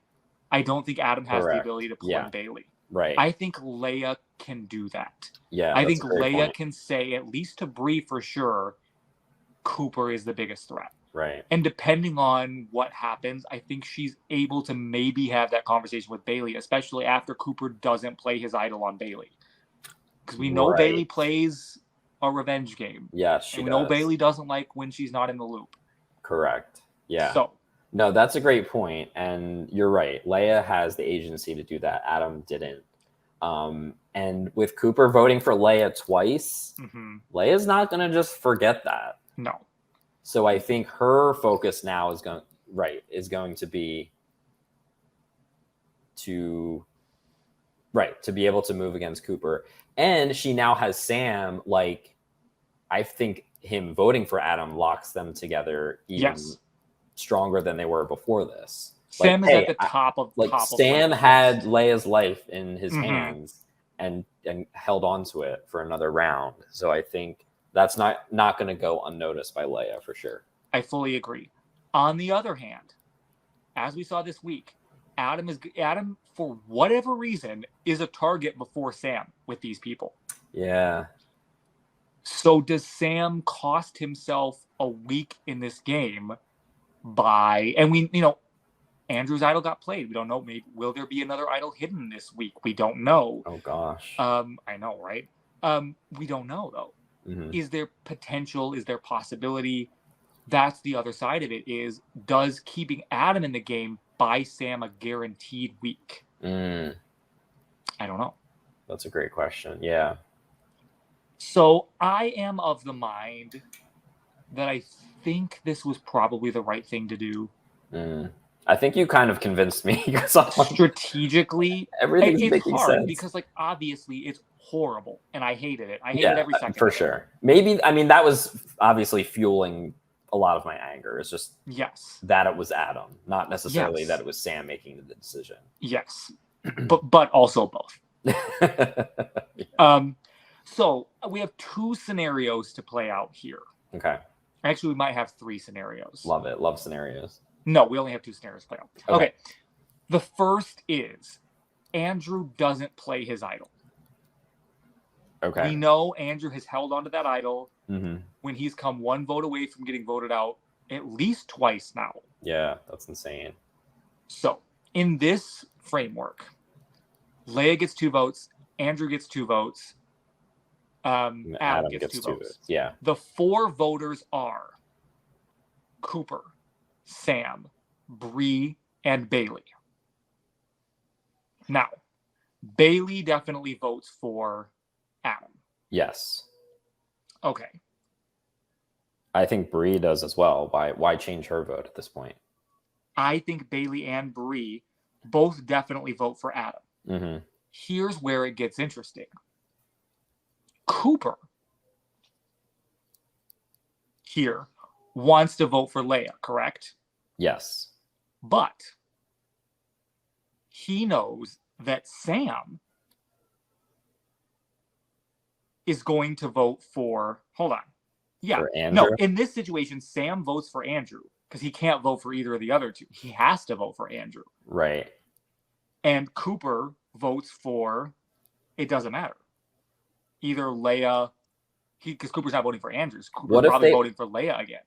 I don't think Adam has the ability to pull in Bailey. Right. I think Leia can do that. Yeah. I think Leia can say, at least to Bree for sure, Cooper is the biggest threat. Right. And depending on what happens, I think she's able to maybe have that conversation with Bailey, especially after Cooper doesn't play his idol on Bailey. Because we know Bailey plays a revenge game. Yeah, she does. We know Bailey doesn't like when she's not in the loop. Correct. Yeah. So. No, that's a great point. And you're right. Leia has the agency to do that. Adam didn't. And with Cooper voting for Leia twice, Leia's not going to just forget that. No. So I think her focus now is going to be to be able to move against Cooper. And she now has Sam. Like, I think him voting for Adam locks them together even stronger than they were before this. Sam is at the top of Sam had Leia's life in his hands and held on to it for another round. So I think that's not going to go unnoticed by Leia for sure. I fully agree. On the other hand, as we saw this week, Adam, for whatever reason, is a target before Sam with these people. Yeah. So does Sam cost himself a week in this game by, and Andrew's idol got played. We don't know. Maybe will there be another idol hidden this week? We don't know. Oh gosh. I know, right? We don't know though. Mm-hmm. Is there potential? Is there possibility? That's the other side of it. Is does keeping Adam in the game buy Sam a guaranteed week? I don't know. That's a great question. Yeah. So I am of the mind that I think this was probably the right thing to do. I think you kind of convinced me because strategically, everything's it's making hard sense. because obviously it's horrible and I hated it. I hated every second for of it. Sure. Maybe that was obviously fueling a lot of my anger. It's just that it was Adam, not necessarily that it was Sam making the decision. Yes, but also both. Yeah. So we have 2 scenarios to play out here. Okay. Actually, we might have 3 scenarios. Love it. Love scenarios. No, we only have 2 scenarios to play out. Okay. The first is Andrew doesn't play his idol. Okay. We know Andrew has held onto that idol when he's come 1 vote away from getting voted out at least twice now. Yeah, that's insane. So in this framework, Leia gets 2 votes, Andrew gets 2 votes, Adam gets 2 votes. Yeah. The 4 voters are Cooper, Sam, Bree, and Bailey. Now, Bailey definitely votes for Adam. Yes. Okay. I think Bree does as well. Why change her vote at this point? I think Bailey and Bree both definitely vote for Adam. Mm-hmm. Here's where it gets interesting. Cooper here wants to vote for Leia, correct? Yes. But he knows that Sam is going to vote for, hold on. Yeah. For Andrew? No, in this situation, Sam votes for Andrew because he can't vote for either of the other 2. He has to vote for Andrew. Right. And Cooper votes for, it doesn't matter. Either Leia, because Cooper's not voting for Andrews. Cooper's probably voting for Leia again.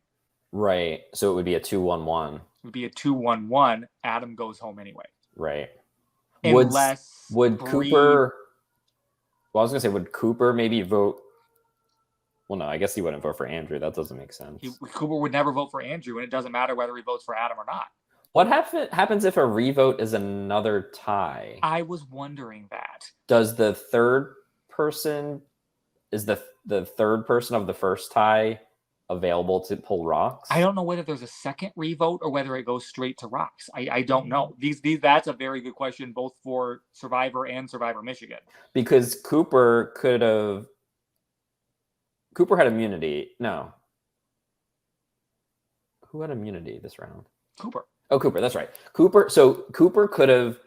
Right. So it would be a 2-1-1. It would be a 2-1-1. Adam goes home anyway. Right. Unless would Cooper? Well, I was gonna say, would Cooper maybe vote? Well, no, I guess he wouldn't vote for Andrew. That doesn't make sense. Cooper would never vote for Andrew, and it doesn't matter whether he votes for Adam or not. What happens if a revote is another tie? I was wondering that. Does the third person the third person of the first tie available to pull rocks? I don't know whether there's a second revote or whether it goes straight to rocks. I don't know. That's a very good question, both for Survivor and Survivor Michigan. Because Cooper had immunity. No. Who had immunity this round? Cooper. Oh, Cooper. That's right. So Cooper could have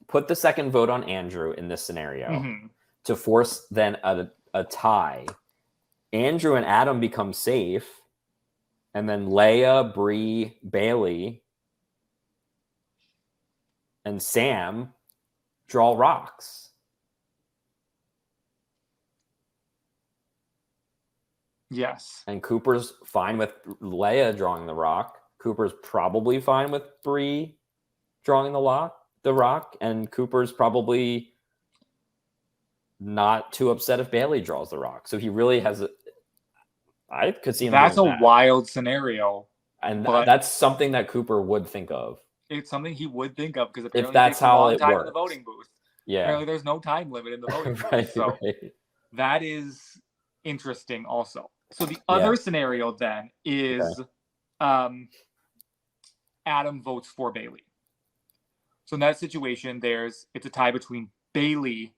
put the second vote on Andrew in this scenario to force then a tie. Andrew and Adam become safe, and then Leia, Bree, Bailey, and Sam draw rocks. Yes. And Cooper's fine with Leia drawing the rock. Cooper's probably fine with Bree drawing the rock, and Cooper's probably not too upset if Bailey draws the rock. So he really has I could see him. That's a wild scenario. And that's something that Cooper would think of. It's something he would think of because if that's how it works. In the voting booth. Yeah. Apparently there's no time limit in the voting booth. So that is interesting also. So the other scenario then is Adam votes for Bailey. So in that situation, it's a tie between Bailey,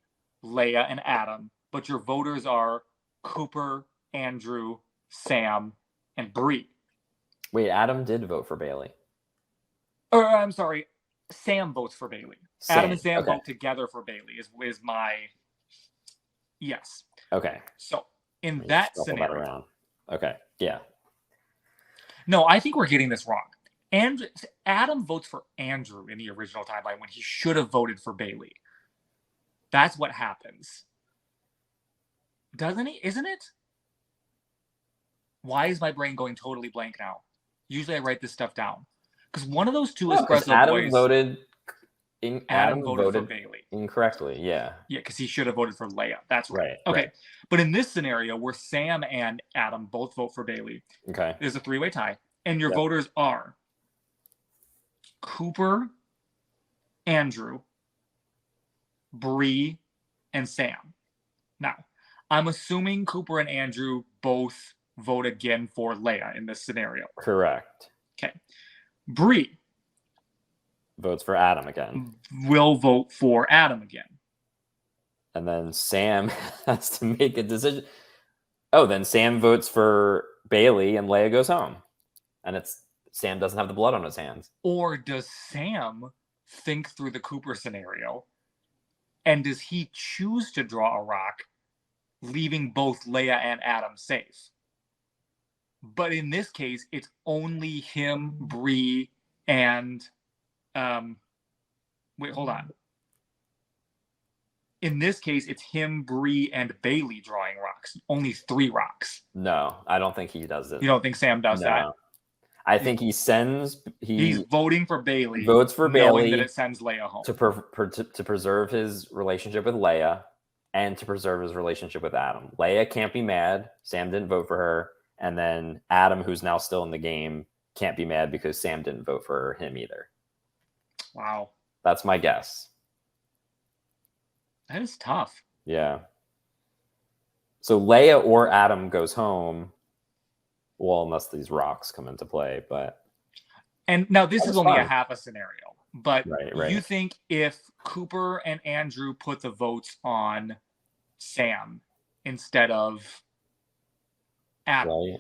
Leia, and Adam, but your voters are Cooper, Andrew, Sam, and Bree. Wait, Adam did vote for Bailey. Or I'm sorry, Sam votes for Bailey. Adam and Sam vote together for Bailey is my yes. Okay. So in that scenario. Okay. Yeah. No, I think we're getting this wrong. And Adam votes for Andrew in the original timeline when he should have voted for Bailey. That's what happens. Doesn't he? Isn't it? Why is my brain going totally blank now? Usually I write this stuff down. Because one of those two espresso Adam boys... Adam voted for Bailey. Incorrectly, yeah. Yeah, because he should have voted for Leia. That's right. Okay. Right. But in this scenario where Sam and Adam both vote for Bailey, okay, there's a three-way tie. And your voters are Cooper, Andrew, Bree, and Sam. Now, I'm assuming Cooper and Andrew both vote again for Leia in this scenario. Correct. Okay. Bree votes for Adam again. Will vote for Adam again. And then Sam has to make a decision. Oh, then Sam votes for Bailey and Leia goes home. And Sam doesn't have the blood on his hands. Or does Sam think through the Cooper scenario? And does he choose to draw a rock, leaving both Leia and Adam safe? But in this case, it's only him, Bree, and wait, hold on. In this case, it's him, Bree, and Bailey drawing rocks. Only 3 rocks. No, I don't think he does it. You don't think Sam does that? I think he's voting for Bailey. Votes for Bailey, knowing that it sends Leia home to preserve his relationship with Leia and to preserve his relationship with Adam. Leia can't be mad. Sam didn't vote for her, and then Adam, who's now still in the game, can't be mad because Sam didn't vote for him either. Wow, that's my guess. That is tough. Yeah. So Leia or Adam goes home. Well, unless these rocks come into play, but. And now this is only a half a scenario, but right. You think if Cooper and Andrew put the votes on Sam instead of Adam, right.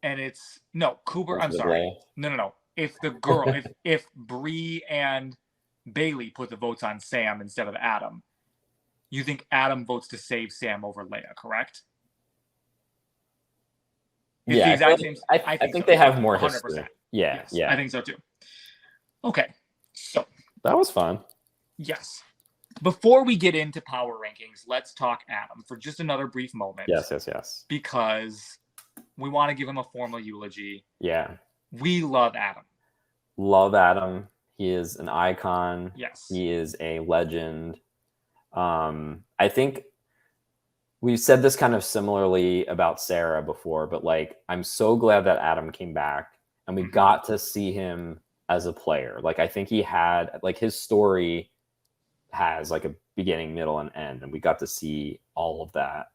And it's no Cooper. I'm sorry. No. If the girl, if Bree and Bailey put the votes on Sam instead of Adam, you think Adam votes to save Sam over Leia, correct? It's yeah, the exact same. I think they have more 100%. History. Yeah, yes, yeah. I think so too. Okay, so that was fun. Yes. Before we get into power rankings, let's talk Adam for just another brief moment. Yes. Because we want to give him a formal eulogy. Yeah. We love Adam. Love Adam. He is an icon. Yes. He is a legend. I think we've said this kind of similarly about Sarah before, but like, I'm so glad that Adam came back and we got to see him as a player. Like, I think he had, like, his story has like a beginning, middle, and end, and we got to see all of that.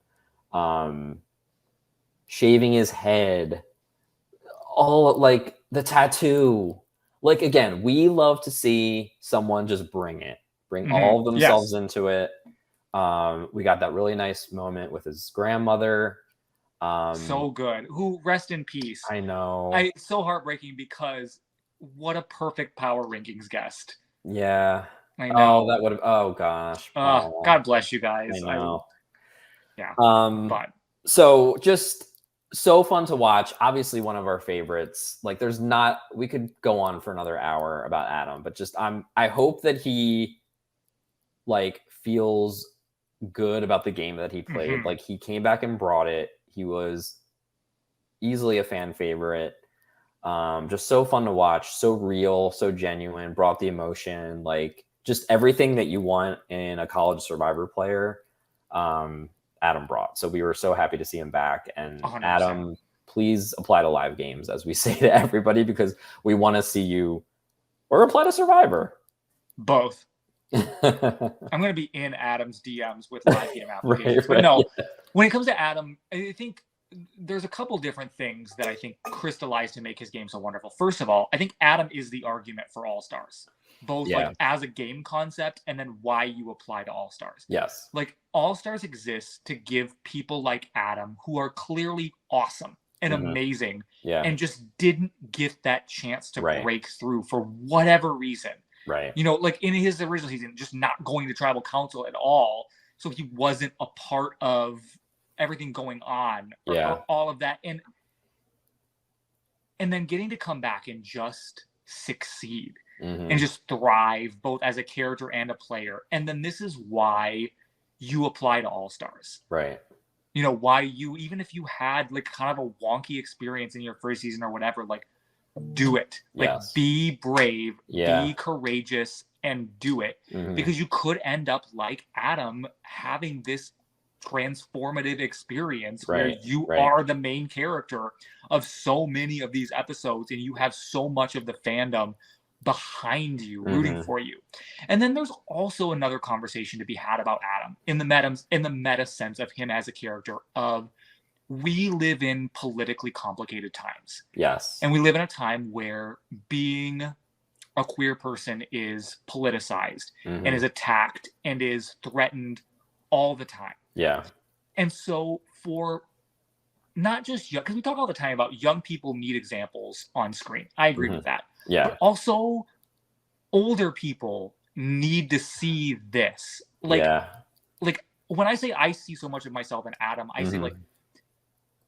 Shaving his head, all like the tattoo. Like, again, we love to see someone just bring all of themselves into it. We got that really nice moment with his grandmother. So good. Who, rest in peace. I know. It's so heartbreaking because what a perfect power rankings guest. Yeah. I know. That would have. Oh gosh. God bless you guys. I know. Yeah. But so just so fun to watch. Obviously, one of our favorites. Like, we could go on for another hour about Adam, but just I hope that he like feels good about the game that he played. Like, he came back and brought it. He was easily a fan favorite. Just so fun to watch, so real, so genuine, brought the emotion, like just everything that you want in a college Survivor player. Adam brought. So we were so happy to see him back. And 100%. Adam, please apply to live games, as we say to everybody, because we want to see you, or apply to Survivor. Both. I'm going to be in Adam's DMs with live game applications. But no, when it comes to Adam, I think there's a couple different things that I think crystallized to make his game so wonderful. First of all, I think Adam is the argument for All-Stars, both like as a game concept and then why you apply to All-Stars. Yes. Like, All-Stars exists to give people like Adam, who are clearly awesome and amazing, and just didn't get that chance to break through for whatever reason. Right. You know, like in his original season, just not going to tribal council at all. So he wasn't a part of everything going on or all of that. And and then getting to come back and just succeed Mhm. and just thrive both as a character and a player. And then this is why you apply to All-Stars. Right. You know, why you, even if you had like kind of a wonky experience in your first season or whatever, like do it. Like Yes. be brave, Yeah. be courageous, and do it. Mhm. Because you could end up like Adam having this transformative experience where Right, you right. are the main character of so many of these episodes and you have so much of the fandom behind you rooting Mhm. for you. And then there's also another conversation to be had about Adam in the meta sense of him as a character of we live in politically complicated times. Yes. And we live in a time where being a queer person is politicized and Mhm. is attacked and is threatened all the time. Yeah. And so for not just young, because we talk all the time about young people need examples on screen. I agree Mhm. with that. Yeah. But also older people need to see this. Like, Yeah. like when I say I see so much of myself in Adam, I say Mhm. like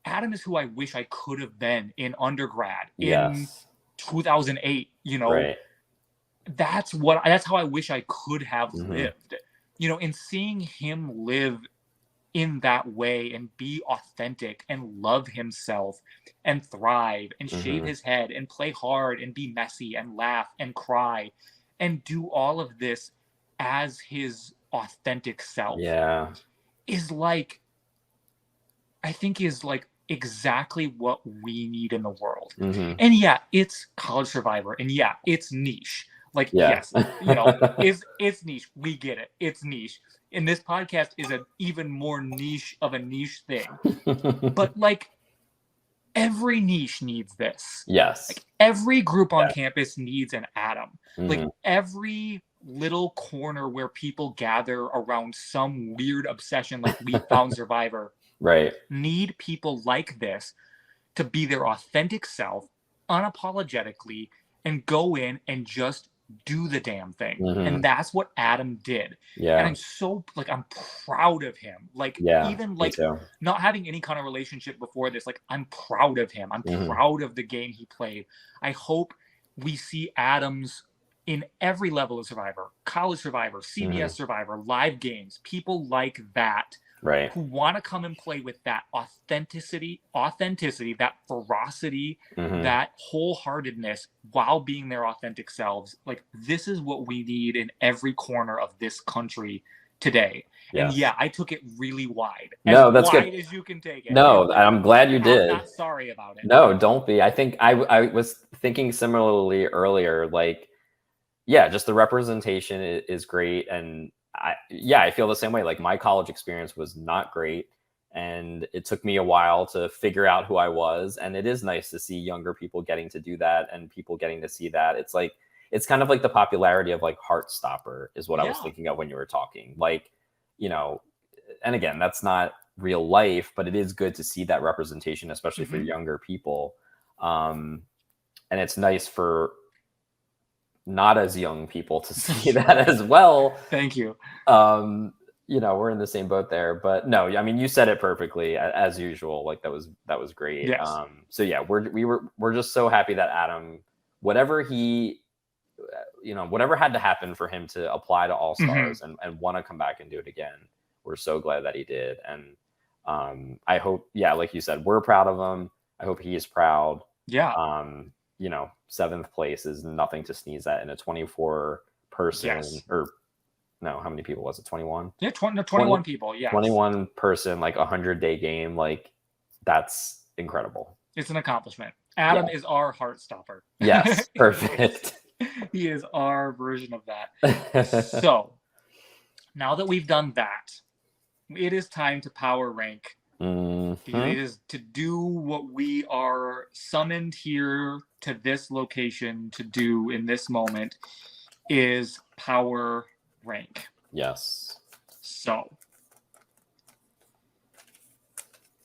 Adam is who I wish I could have been in undergrad in Yes. 2008, you know. Right. That's how I wish I could have Mhm. lived. You know, and seeing him live in that way and be authentic and love himself and thrive and shave Mhm. his head and play hard and be messy and laugh and cry and do all of this as his authentic self Yeah. is like, I think is like exactly what we need in the world. Mhm. And yeah, it's College Survivor, and yeah, it's niche. Like, Yeah. yes, you know, it's niche. We get it. It's niche. And this podcast is an even more niche of a niche thing. But like every niche needs this. Yes. Like every group on Yeah. campus needs an Adam. Mhm. Like every little corner where people gather around some weird obsession like we found Survivor Right. need people like this to be their authentic self unapologetically and go in and just do the damn thing. Mhm. And that's what Adam did. And Yeah. I'm so like I'm proud of him. Like Yeah. even Me like too. not having any kind of relationship before this, like I'm proud of him. I'm Mhm. proud of the game he played. I hope we see Adams in every level of Survivor, College Survivor, CBS Survivor, live games, people like that Right. who want to come and play with that authenticity, that ferocity, Mhm. that wholeheartedness while being their authentic selves. Like this is what we need in every corner of this country today. And Yes. yeah, I took it really wide. No, as that's wide good. as you can take it. No, And, like, I'm glad you I'm did. not sorry about it. No, don't be. I think I was thinking similarly earlier. Like, yeah, just the representation is great, and I feel the same way. Like my college experience was not great, and it took me a while to figure out who I was. And it is nice to see younger people getting to do that and people getting to see that. It's like it's kind of like the popularity of like Heartstopper is what I was Yeah. thinking of when you were talking. Like, you know, and again, that's not real life, but it is good to see that representation, especially for younger people. And it's nice for not as young people to see that as well. Thank you. You know, we're in the same boat there, but no, I mean, you said it perfectly as usual. Like that was great. Yes. So yeah, we're just so happy that Adam, whatever he, you know, whatever had to happen for him to apply to All Stars and want to come back and do it again, we're so glad that he did. And I hope, yeah, like you said, we're proud of him. I hope he is proud. Yeah. You know, 7th place is nothing to sneeze at in a 24 person or no, how many people was it? 21? Yeah, 21 people. Yeah. 21 person, like 100-day game. Like that's incredible. It's an accomplishment. Adam is our Heartstopper. Yes, perfect. He is our version of that. So now that we've done that, it is time to power rank. It is to do what we are summoned here to this location to do in this moment is power rank. Yes. So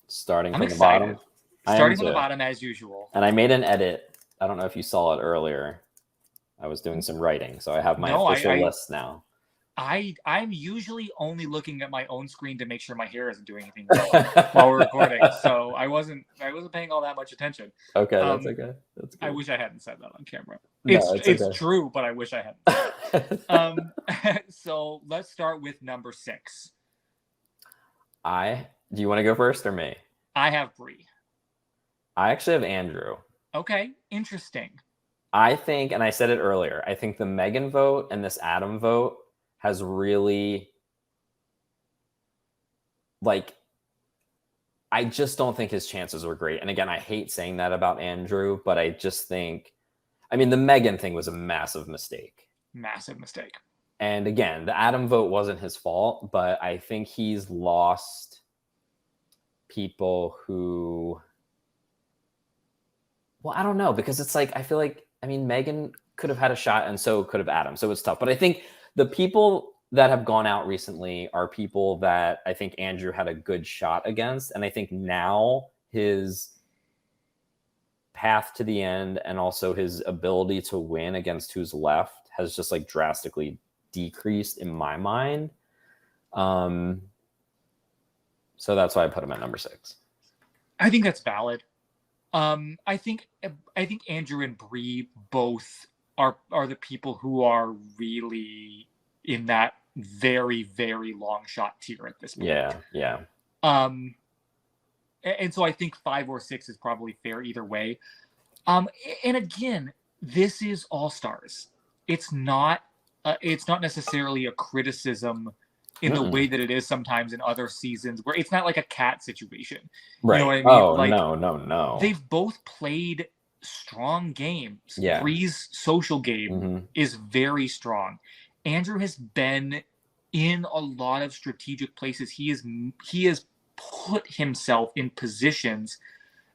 starting I'm from excited. the bottom. Starting from the bottom as usual. And I made an edit. I don't know if you saw it earlier. I was doing some writing, so I have my official list now. I'm usually only looking at my own screen to make sure my hair isn't doing anything wrong while we're recording. So I wasn't paying all that much attention. Okay, that's okay. That's good. I wish I hadn't said that on camera. No, It's okay. true, but I wish I hadn't. So let's start with number 6. Do you want to go first or me? I have Bree. I actually have Andrew. Okay, interesting. I think, and I said it earlier, I think the Megan vote and this Adam vote has really, like, I just don't think his chances were great. And again, I hate saying that about Andrew, but I just think, I mean, the Megan thing was a massive mistake. Massive mistake. And again, the Adam vote wasn't his fault, but I think he's lost people who, well, I don't know, because it's like, I feel like, I mean, Megan could have had a shot and so could have Adam. So it's tough. But I think the people that have gone out recently are people that I think Andrew had a good shot against. And I think now his path to the end and also his ability to win against who's left has just like drastically decreased in my mind. So that's why I put him at number 6. I think that's valid. I think Andrew and Bree both are the people who are really in that very, very long shot tier at this point. Yeah. And so I think 5 or 6 is probably fair either way. And again, this is All Stars. It's not necessarily a criticism in the way that it is sometimes in other seasons, where it's not like a cat situation. Right. You know what I mean? Oh, like, no. They've both played strong games. Yeah. Bree's social game is very strong. Andrew has been in a lot of strategic places. He has put himself in positions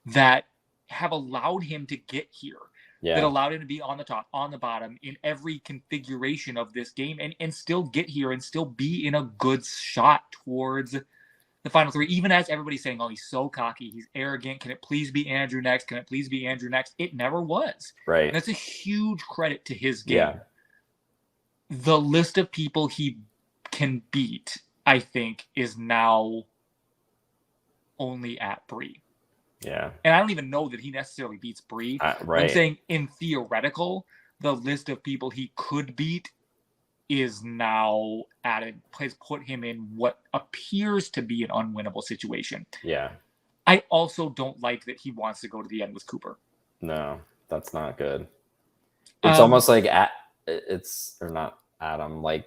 that have allowed him to get here. Yeah. That allowed him to be on the top, on the bottom, in every configuration of this game, and still get here and still be in a good shot towards the final 3, even as everybody's saying, oh, he's so cocky, he's arrogant, can it please be Andrew next? Can it please be Andrew next? It never was. Right. And that's a huge credit to his game. Yeah. The list of people he can beat, I think, is now only at Bree. Yeah. And I don't even know that he necessarily beats Bree. Right. I'm saying in theoretical, the list of people he could beat is now has put him in what appears to be an unwinnable situation. Yeah. I also don't like that he wants to go to the end with Cooper. No, that's not good. It's almost like or not Adam, like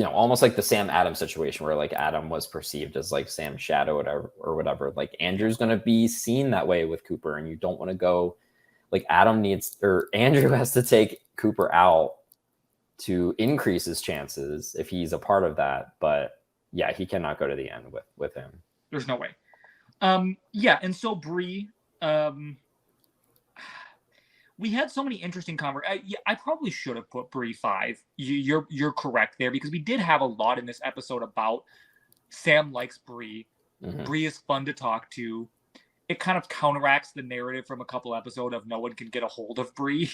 almost like the Sam Adams situation where like Adam was perceived as like Sam's shadow or whatever. Like Andrew's going to be seen that way with Cooper, and you don't want to go like Andrew has to take Cooper out to increase his chances if he's a part of that. But yeah, he cannot go to the end with him. There's no way. Yeah. And so Bree, we had so many interesting conversations. I probably should have put Bree 5. You're correct there, because we did have a lot in this episode about Sam likes Bree. Bree is fun to talk to. It kind of counteracts the narrative from a couple episodes of no one can get a hold of Bree.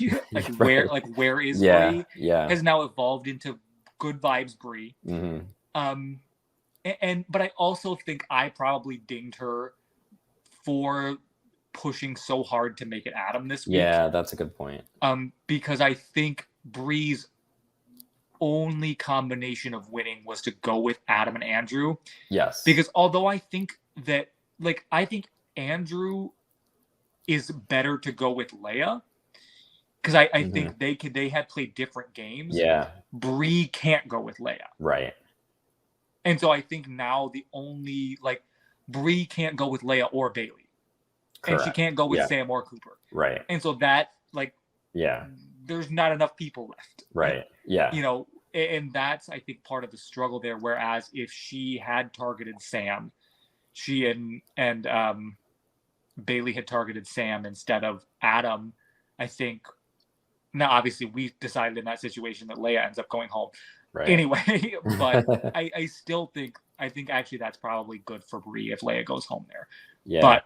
where is Bree? Yeah. Has now evolved into good vibes Bree. But I also think I probably dinged her for pushing so hard to make it Adam this week. Yeah, that's a good point. Because I think Bree's only combination of winning was to go with Adam and Andrew. Yes. Because although I think that, I think Andrew is better to go with Leia, because I think they had played different games. Yeah. Bree can't go with Leia. Right. And so I think now the only, Bree can't go with Leia or Bailey. Correct. And she can't go with Sam or Cooper. Right. And so that, there's not enough people left. Right. Yeah. And that's, I think, part of the struggle there. Whereas if she had targeted Sam, she and Bailey had targeted Sam instead of Adam, I think. Now, obviously, we decided in that situation that Leia ends up going home. Right. Anyway, but I still think, actually that's probably good for Bree if Leia goes home there. Yeah. But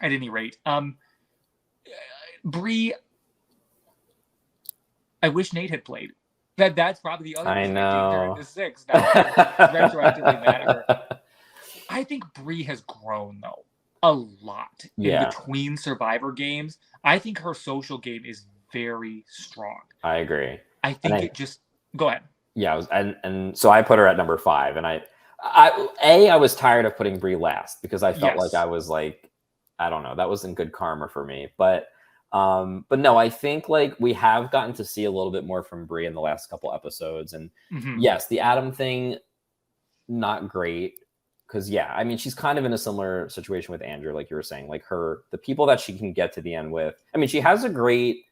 at any rate, Bree, I wish Nate had played. That's probably the other I reason I changed her know. into 6. Now I'm retroactively mad at her. I think Brie has grown though a lot in Yeah, between Survivor games. I think her social game is very strong. I agree. I And think it just go ahead. yeah, and so I put her at number 5, and I was tired of putting Brie last because I felt like Yes. I was like, I don't know, that wasn't good karma for me. But no, I think like we have gotten to see a little bit more from Brie in the last couple episodes, and Mm-hmm. yes, the Adam thing, not great. Because yeah, I mean, she's kind of in a similar situation with Andrew, like you were saying, like the people that she can get to the end with. I mean, she has a great.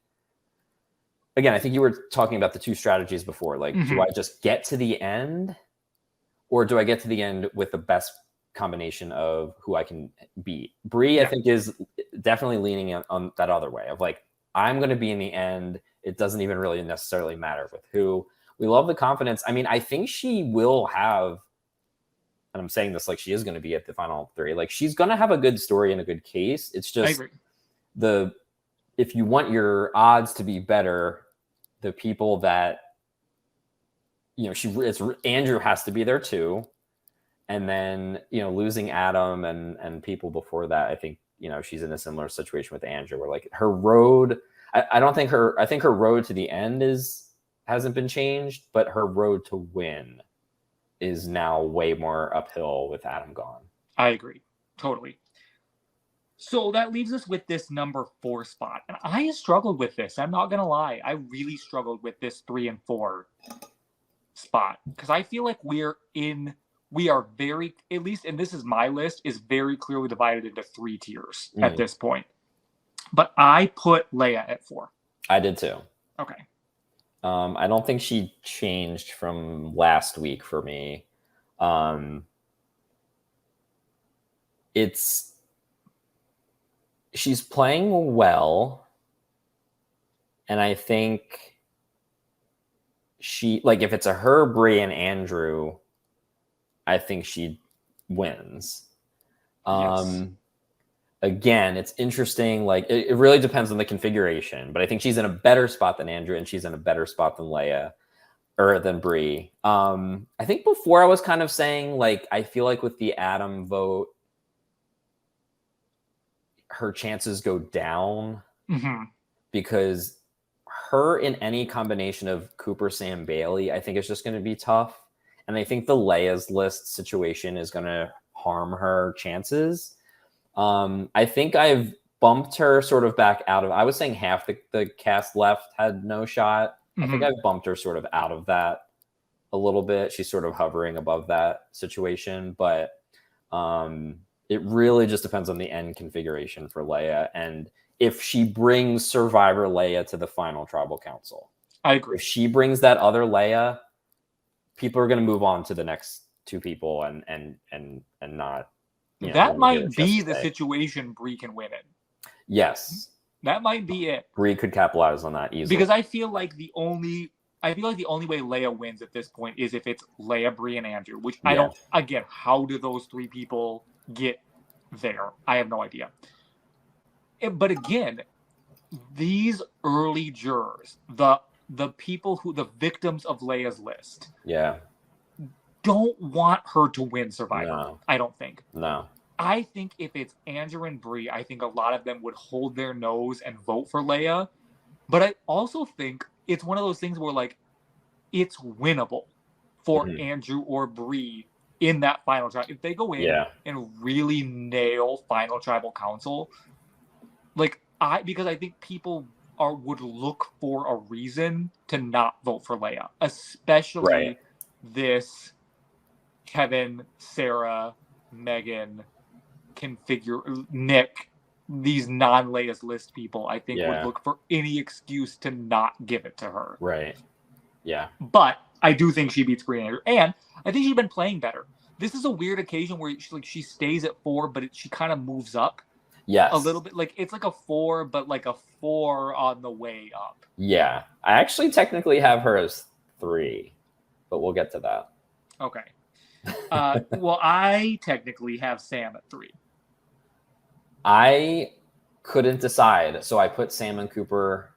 Again, I think you were talking about the two strategies before. Like, do Mm-hmm. I just get to the end, or do I get to the end with the best combination of who I can beat? Brie, I Yeah. think, is definitely leaning on that other way of like, I'm going to be in the end. It doesn't even really necessarily matter with who. We love the confidence. I mean, I think she will have, and I'm saying this like she is going to be at the final 3. Like, she's going to have a good story and a good case. It's I just agree. if you want your odds to be better, the people that Andrew has to be there too, and then losing Adam and people before that, I think she's in a similar situation with Andrew, where like her road, I think her road to the end hasn't been changed, but her road to win is now way more uphill with Adam gone. I agree. Totally. So that leaves us with this number 4 spot. And I struggled with this. I'm not going to lie. I really struggled with this 3 and 4 spot because I feel like we are very, at least, and this is my list, is very clearly divided into 3 tiers at this point. But I put Leia at 4. I did too. Okay. I don't think she changed from last week for me. She's playing well, and I think she, like, if it's a her, Brie, and Andrew, I think she wins. Yes. Again, it's interesting. Like, it really depends on the configuration, but I think she's in a better spot than Andrew, and she's in a better spot than Leia, or than Brie. I think before I was kind of saying, like, I feel like with the Adam vote, her chances go down because her in any combination of Cooper, Sam, Bailey, I think it's just going to be tough. And I think the Leia's list situation is going to harm her chances. I think I've bumped her sort of back out of, I was saying half the cast left had no shot. I think I've bumped her sort of out of that a little bit. She's sort of hovering above that situation, but it really just depends on the end configuration for Leia and if she brings Survivor Leia to the final tribal council. I agree. If she brings that other Leia, people are going to move on to the next 2 people and not. That might be the situation Brie can win in. Yes, that might be it. Brie could capitalize on that easily because I feel like the only way Leia wins at this point is if it's Leia, Brie, and Andrew. Which I don't. Again, how do those 3 people get there? I have no idea. But again, these early jurors, the people the victims of Leia's list, don't want her to win Survivor. No. I don't think. No. I think if it's Andrew and Brie, I think a lot of them would hold their nose and vote for Leia. But I also think it's one of those things where, like, it's winnable for Andrew or Brie in that final trial. If they go in and really nail final tribal council, because I think people would look for a reason to not vote for Leia, especially this Kevin, Sarah, Megan, Nick, these non-Leia's list people, I think would look for any excuse to not give it to her. Right. Yeah. But I do think she beats Brie and Andrew, and I think she's been playing better. This is a weird occasion where she stays at 4, but she kind of moves up. Yes. A little bit. Like, it's like a 4, but like a 4 on the way up. Yeah. I actually technically have her as 3, but we'll get to that. Okay. Well, I technically have Sam at 3. I couldn't decide, so I put Sam and Cooper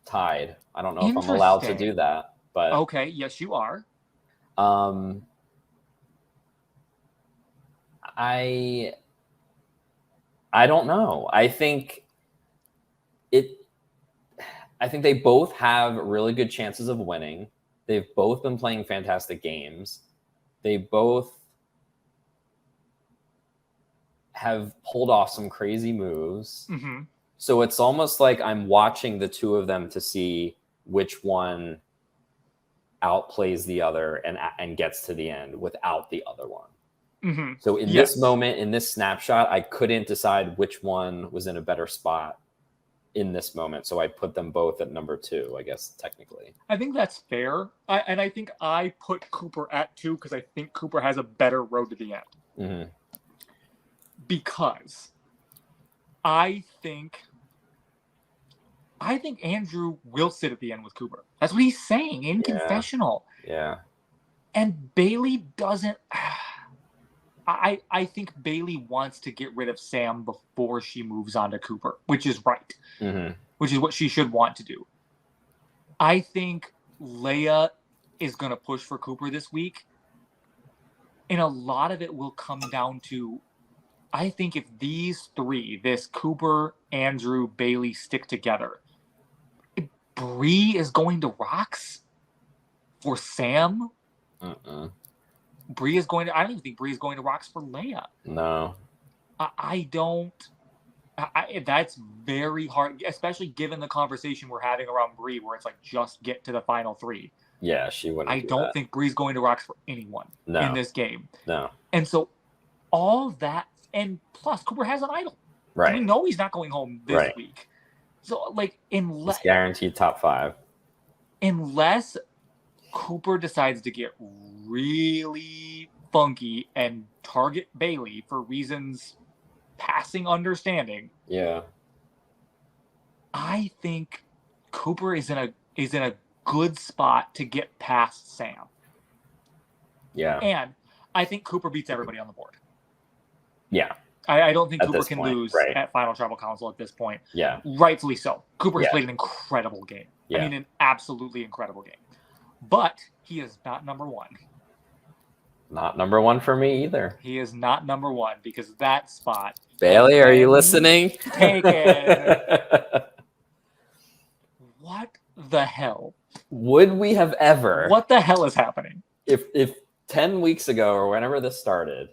tied. I don't know if I'm allowed to do that. But okay, yes, you are. I don't know. I think they both have really good chances of winning. They've both been playing fantastic games. They both have pulled off some crazy moves. Mm-hmm. So it's almost like I'm watching the two of them to see which one outplays the other and gets to the end without the other one. Mm-hmm. So in this moment, in this snapshot, I couldn't decide which one was in a better spot in this moment. So I put them both at number 2, I guess, technically. I think that's fair. I think I put Cooper at 2 because I think Cooper has a better road to the end. Mm-hmm. Because I think Andrew will sit at the end with Cooper. That's what he's saying in confessional. Yeah. And Bailey doesn't. I think Bailey wants to get rid of Sam before she moves on to Cooper, which is right. Mm-hmm. Which is what she should want to do. I think Leia is going to push for Cooper this week. And a lot of it will come down to, I think if these three, this Cooper, Andrew, Bailey, stick together, Bree is going to rocks for Sam. Bree is going to. I don't even think Bree is going to rocks for Leia. No, I don't. That's very hard, especially given the conversation we're having around Bree, where it's like just get to the final 3. Yeah, she wouldn't. I don't think Bree's going to rocks for anyone in this game. No, and so all that, and plus Cooper has an idol. Right. So we know he's not going home this week. So like, unless he's guaranteed top 5, unless Cooper decides to get really funky and target Bailey for reasons passing understanding. Yeah. I think Cooper is in a good spot to get past Sam. Yeah. And I think Cooper beats everybody on the board. Yeah. I don't think Cooper can lose at Final Tribal Council at this point. Yeah. Rightfully so. Cooper has played an incredible game. Yeah. I mean, an absolutely incredible game. But he is not number 1. Not number 1 for me either. He is not number 1 because that spot. Bailey, are you listening? Taken. What the hell? Would we have ever? What the hell is happening? If 10 weeks ago or whenever this started,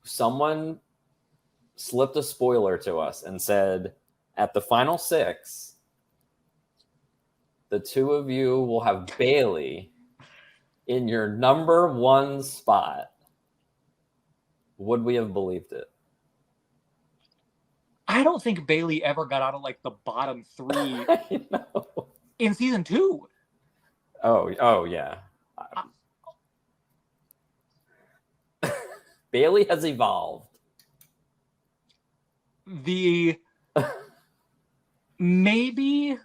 someone slipped a spoiler to us and said, at the final 6, the 2 of you will have Bailey in your number 1 spot, would we have believed it? I don't think Bailey ever got out of like the bottom 3 in season 2. Oh yeah. Bailey has evolved. Maybe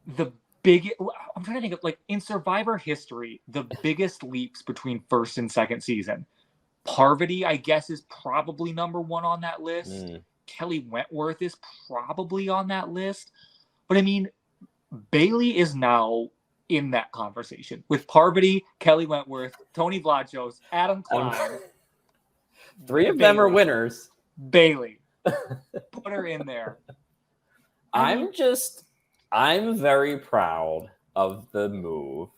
the biggest, I'm trying to think of, like, in Survivor history, the biggest leaps between first and second season. Parvati, I guess, is probably number 1 on that list. Kelly Wentworth is probably on that list. But I mean, Bailey is now in that conversation with Parvati, Kelly Wentworth, Tony Vlachos, Adam Klein. 3 of them are winners. Bailey. Put her in there. I'm very proud of the move.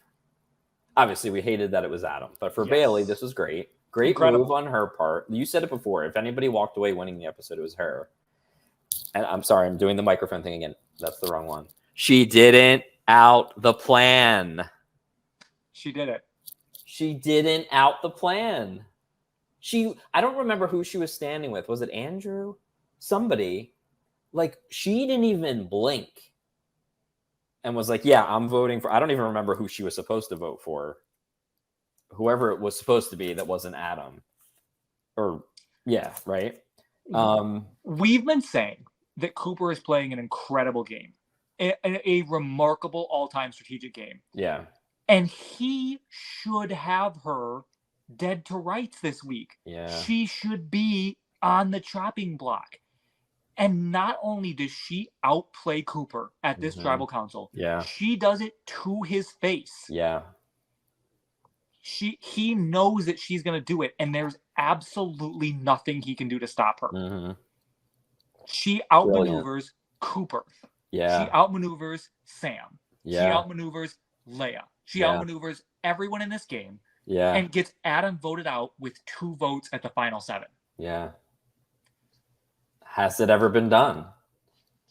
Obviously, we hated that it was Adam, but for Bailey, this was great. Great move on her part. You said it before. If anybody walked away winning the episode, it was her. And I'm sorry, I'm doing the microphone thing again. That's the wrong one. She didn't out the plan. She did it. She didn't out the plan. I don't remember who she was standing with. Was it Andrew? Somebody. Like, she didn't even blink and was like, yeah, I'm voting for. I don't even remember who she was supposed to vote for. Whoever it was supposed to be that wasn't Adam. Or, yeah, right? We've been saying that Cooper is playing an incredible game. A remarkable all-time strategic game. Yeah. And he should have her dead to rights this week. Yeah. She should be on the chopping block. And not only does she outplay Cooper at this Mhm. tribal council, Yeah. she does it to his face. Yeah. He knows that she's going to do it, and there's absolutely nothing he can do to stop her. Mhm. She Brilliant. outmaneuvers Cooper. Yeah. She outmaneuvers Sam. She Yeah. outmaneuvers Leia. She Yeah. outmaneuvers everyone in this game Yeah. and gets Adam voted out with 2 votes at the final 7. Yeah. Has it ever been done?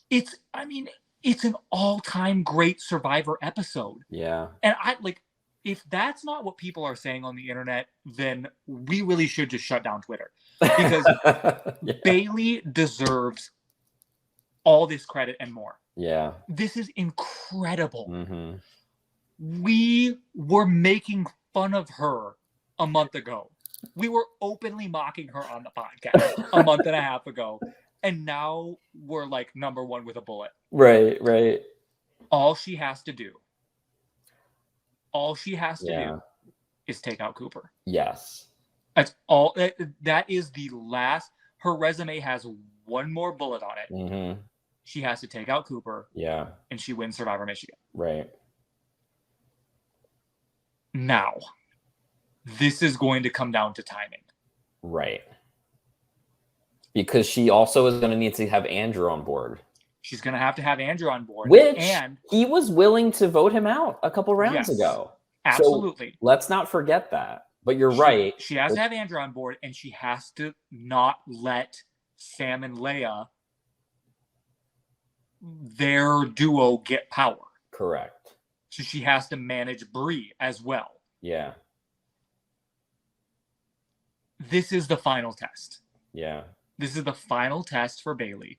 It's an all-time great Survivor episode. Yeah. And if that's not what people are saying on the internet, then we really should just shut down Twitter. Because Yeah. Bailey deserves all this credit and more. Yeah. This is incredible. Mm-hmm. We were making fun of her a month ago. We were openly mocking her on the podcast a month and a half ago. And now we're like number 1 with a bullet. Right, right. All she has to do is take out Cooper. Yes. That's all. That is the last. Her resume has 1 more bullet on it. Mm-hmm. She has to take out Cooper. Yeah. And she wins Survivor Michigan. Right. Now, this is going to come down to timing. Right. Because she also is going to need to have Andrew on board. She's going to have Andrew on board. Which and he was willing to vote him out a couple rounds ago. Absolutely. So let's not forget that. But you're right. She has to have Andrew on board, and she has to not let Sam and Leia, their duo, get power. Correct. So she has to manage Bree as well. Yeah. This is the final test. Yeah. This is the final test for Bailey.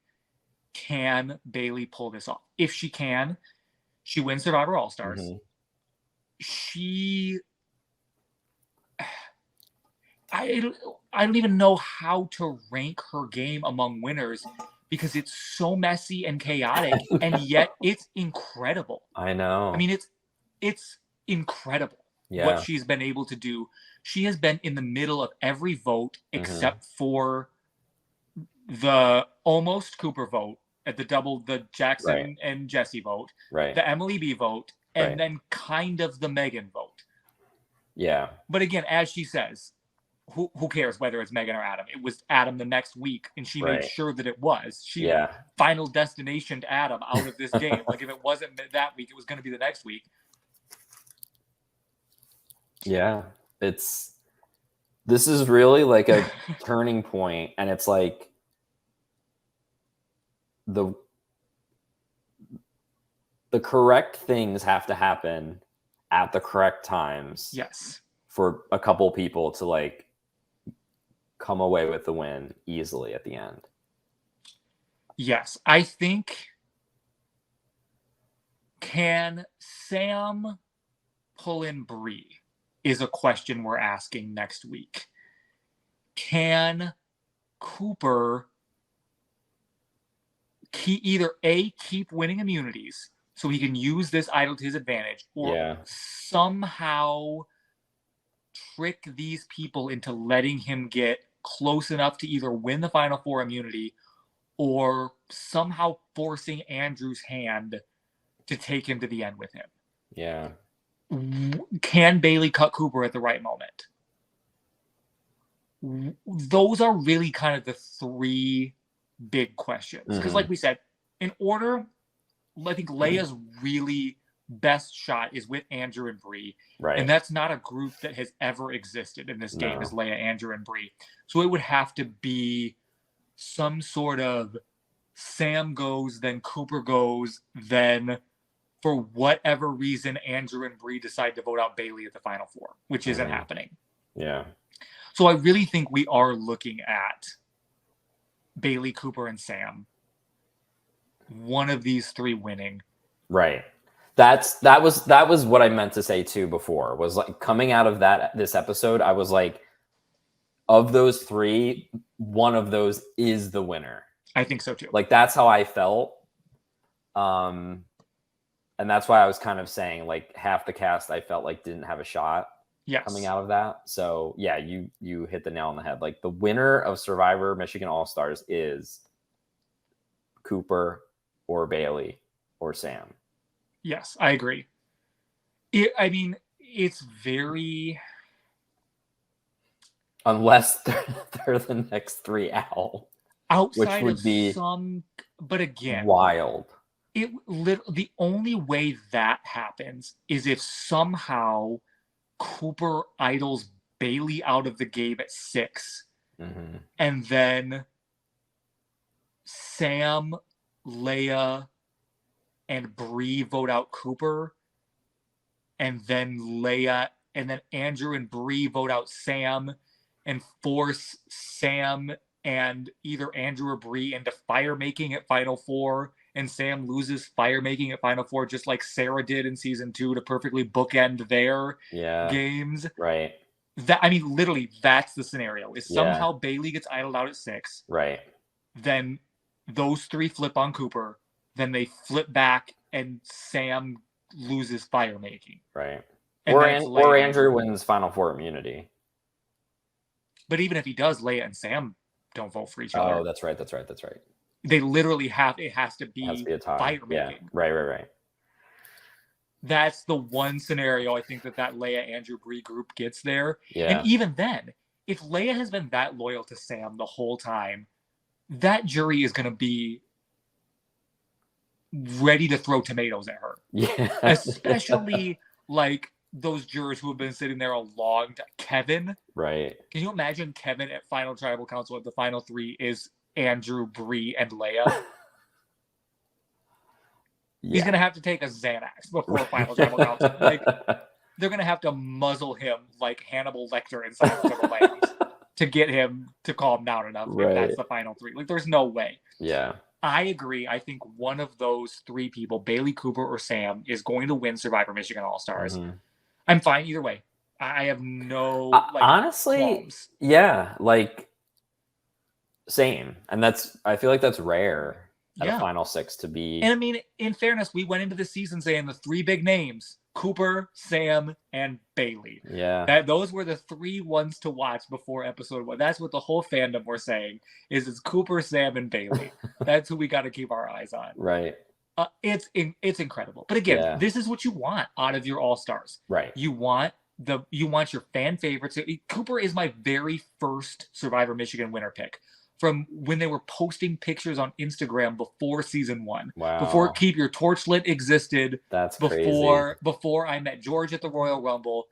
Can Bailey pull this off? If she can, she wins Survivor All-Stars. Mm-hmm. I don't even know how to rank her game among winners because it's so messy and chaotic, and yet it's incredible. I know. I mean, it's incredible what she's been able to do. She has been in the middle of every vote except for the almost Cooper vote at the Jackson and Jesse vote, the Emily B vote, and then kind of the Megan vote. Yeah. But again, as she says, who cares whether it's Megan or Adam? It was Adam the next week, and she made sure that it was. She final destinationed Adam out of this game. Like, if it wasn't that week, it was going to be the next week. Yeah. This is really like a turning point, and it's like the correct things have to happen at the correct times. Yes. For a couple people to like come away with the win easily at the end. Yes. I think, can Sam pull in Bree is a question we're asking next week. Can Cooper either keep winning immunities so he can use this idol to his advantage, or somehow trick these people into letting him get close enough to either win the Final Four immunity or somehow forcing Andrew's hand to take him to the end with him. Yeah. Can Bailey cut Cooper at the right moment? Those are really kind of the 3 big questions. Because like we said, in order, I think Leia's really best shot is with Andrew and Bree. Right. And that's not a group that has ever existed in this game, is Leia, Andrew, and Bree. So it would have to be some sort of Sam goes, then Cooper goes, then for whatever reason, Andrew and Bree decide to vote out Bailey at the Final Four, which isn't happening. Yeah. So I really think we are looking at Bailey, Cooper, and Sam. One of these 3 winning. Right. That was what I meant to say too before, was like coming out of this episode, I was like, of those 3, one of those is the winner. I think so too. Like, that's how I felt. And that's why I was kind of saying, like, half the cast I felt like didn't have a shot coming out of that. So yeah, you hit the nail on the head. Like, the winner of Survivor Michigan All-Stars is Cooper or Bailey or Sam. Yes, I agree. I mean, it's very... Unless they're the next three out. Outside would of be some... But again... Wild. The only way that happens is if somehow Cooper idles Bailey out of the game at 6. Mm-hmm. And then Sam, Leia, and Bree vote out Cooper. And then Andrew and Bree vote out Sam and force Sam and either Andrew or Bree into fire making at Final Four. And Sam loses fire making at Final Four, just like Sarah did in season 2 to perfectly bookend their games. Right. Literally, that's the scenario. Is somehow Bailey gets idled out at 6. Right. Then those 3 flip on Cooper. Then they flip back, and Sam loses fire making. Right. And or Andrew wins Final Four immunity. But even if he does, Leia and Sam don't vote for each other. Oh, that's right. They literally it has to be a tie. fire making. Yeah. Right. That's the one scenario I think that Leia, Andrew, Bree group gets there. Yeah. And even then, if Leia has been that loyal to Sam the whole time, that jury is going to be ready to throw tomatoes at her. Yeah. Especially like those jurors who have been sitting there a long time. Kevin. Right. Can you imagine Kevin at Final Tribal Council if the final 3 is Andrew, Bree, and Leia? He's going to have to take a Xanax before Final Tribal Council. Like, they're going to have to muzzle him like Hannibal Lecter in Silence of the Lambs to get him to calm down enough if that's the final 3. Like, there's no way. Yeah. I agree. I think one of those 3 people, Bailey, Cooper, or Sam, is going to win Survivor Michigan All-Stars. Mm-hmm. I'm fine either way. I have no honestly qualms. Yeah, like same. And I feel like that's rare at a final 6 to be. And I mean, in fairness, we went into the season saying the 3 big names: Cooper, Sam, and Bailey. Yeah. Those were the 3 ones to watch before episode 1. That's what the whole fandom were saying, is it's Cooper, Sam, and Bailey. That's who we got to keep our eyes on. Right. It's incredible. But again, this is what you want out of your All-Stars. Right. You want your fan favorites. Cooper is my very first Survivor Michigan winner pick from when they were posting pictures on Instagram before season 1. Wow. Before Keep Your Torch Lit existed. That's crazy. Before I met George at the Royal Rumble.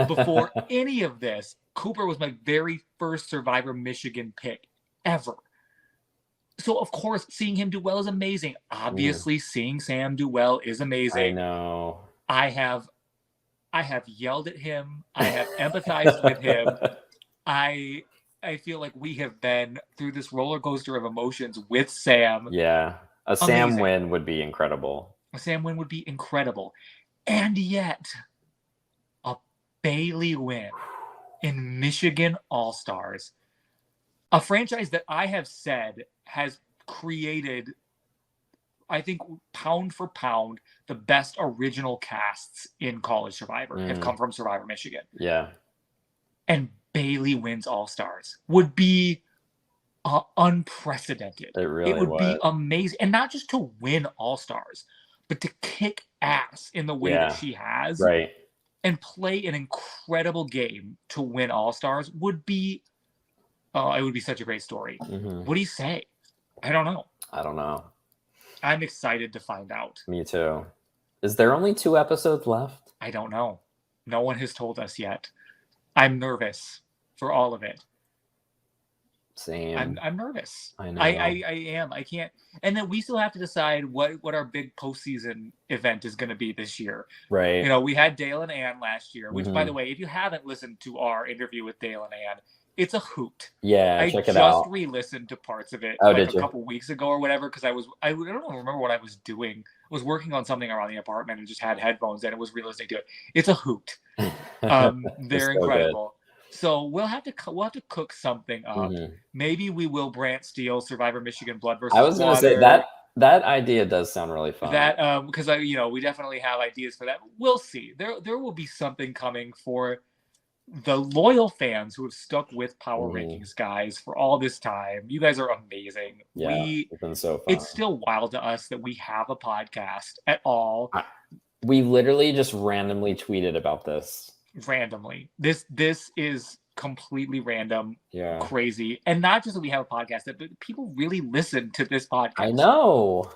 Before any of this, Cooper was my very first Survivor Michigan pick ever. So, of course, seeing him do well is amazing. Obviously, seeing Sam do well is amazing. I know. I have yelled at him. I have empathized with him. I feel like we have been through this roller coaster of emotions with Sam. Yeah. A Sam win would be incredible. A Sam win would be incredible. And yet, a Bailey win in Michigan All-Stars, a franchise that I have said has created, I think, pound for pound, the best original casts in College Survivor have come from Survivor Michigan. Yeah. And Bailey wins All-Stars would be unprecedented. It would be amazing. And not just to win All-Stars, but to kick ass in the way that she has. Right. And play an incredible game to win All-Stars would be, it would be such a great story. Mm-hmm. What do you say? I don't know. I'm excited to find out. Me too. Is there only 2 episodes left? I don't know. No one has told us yet. I'm nervous for all of it. Same. I'm nervous. I know. I am. I can't. And then we still have to decide what our big postseason event is going to be this year. Right. You know, we had Dale and Ann last year, which, by the way, if you haven't listened to our interview with Dale and Ann, it's a hoot. Yeah, check it out. I just re-listened to parts of it a couple weeks ago or whatever, because I don't remember what I was doing. I was working on something around the apartment and just had headphones in and was re-listening to it. It's a hoot. They're incredible. Good. So we'll have to cook something up. Mm-hmm. Maybe we will Brant Steele Survivor Michigan Blood versus. I was going to say that idea does sound really fun. That because we definitely have ideas for that. We'll see. There will be something coming for the loyal fans who have stuck with Power Mhm. Rankings, guys, for all this time. You guys are amazing. Yeah, it's been so fun. It's still wild to us that we have a podcast at all. We literally just randomly tweeted about this. Randomly. This is completely random, Yeah. crazy. And not just that we have a podcast, but people really listen to this podcast. I know.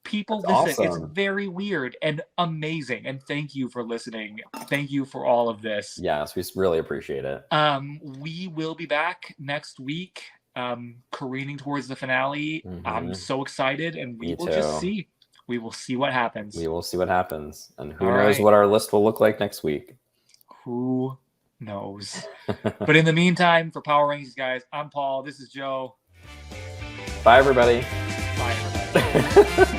People That's listen. awesome. It's very weird and amazing. And thank you for listening. Thank you for all of this. Yes, we really appreciate it. We will be back next week, careening towards the finale. I'm so excited, and we will just see. We will see what happens. We will see what happens. And who knows what our list will look like next week. Who knows? But in the meantime, for Power Rankings, guys, I'm Paul. This is Joe. Bye, everybody. Bye, everybody.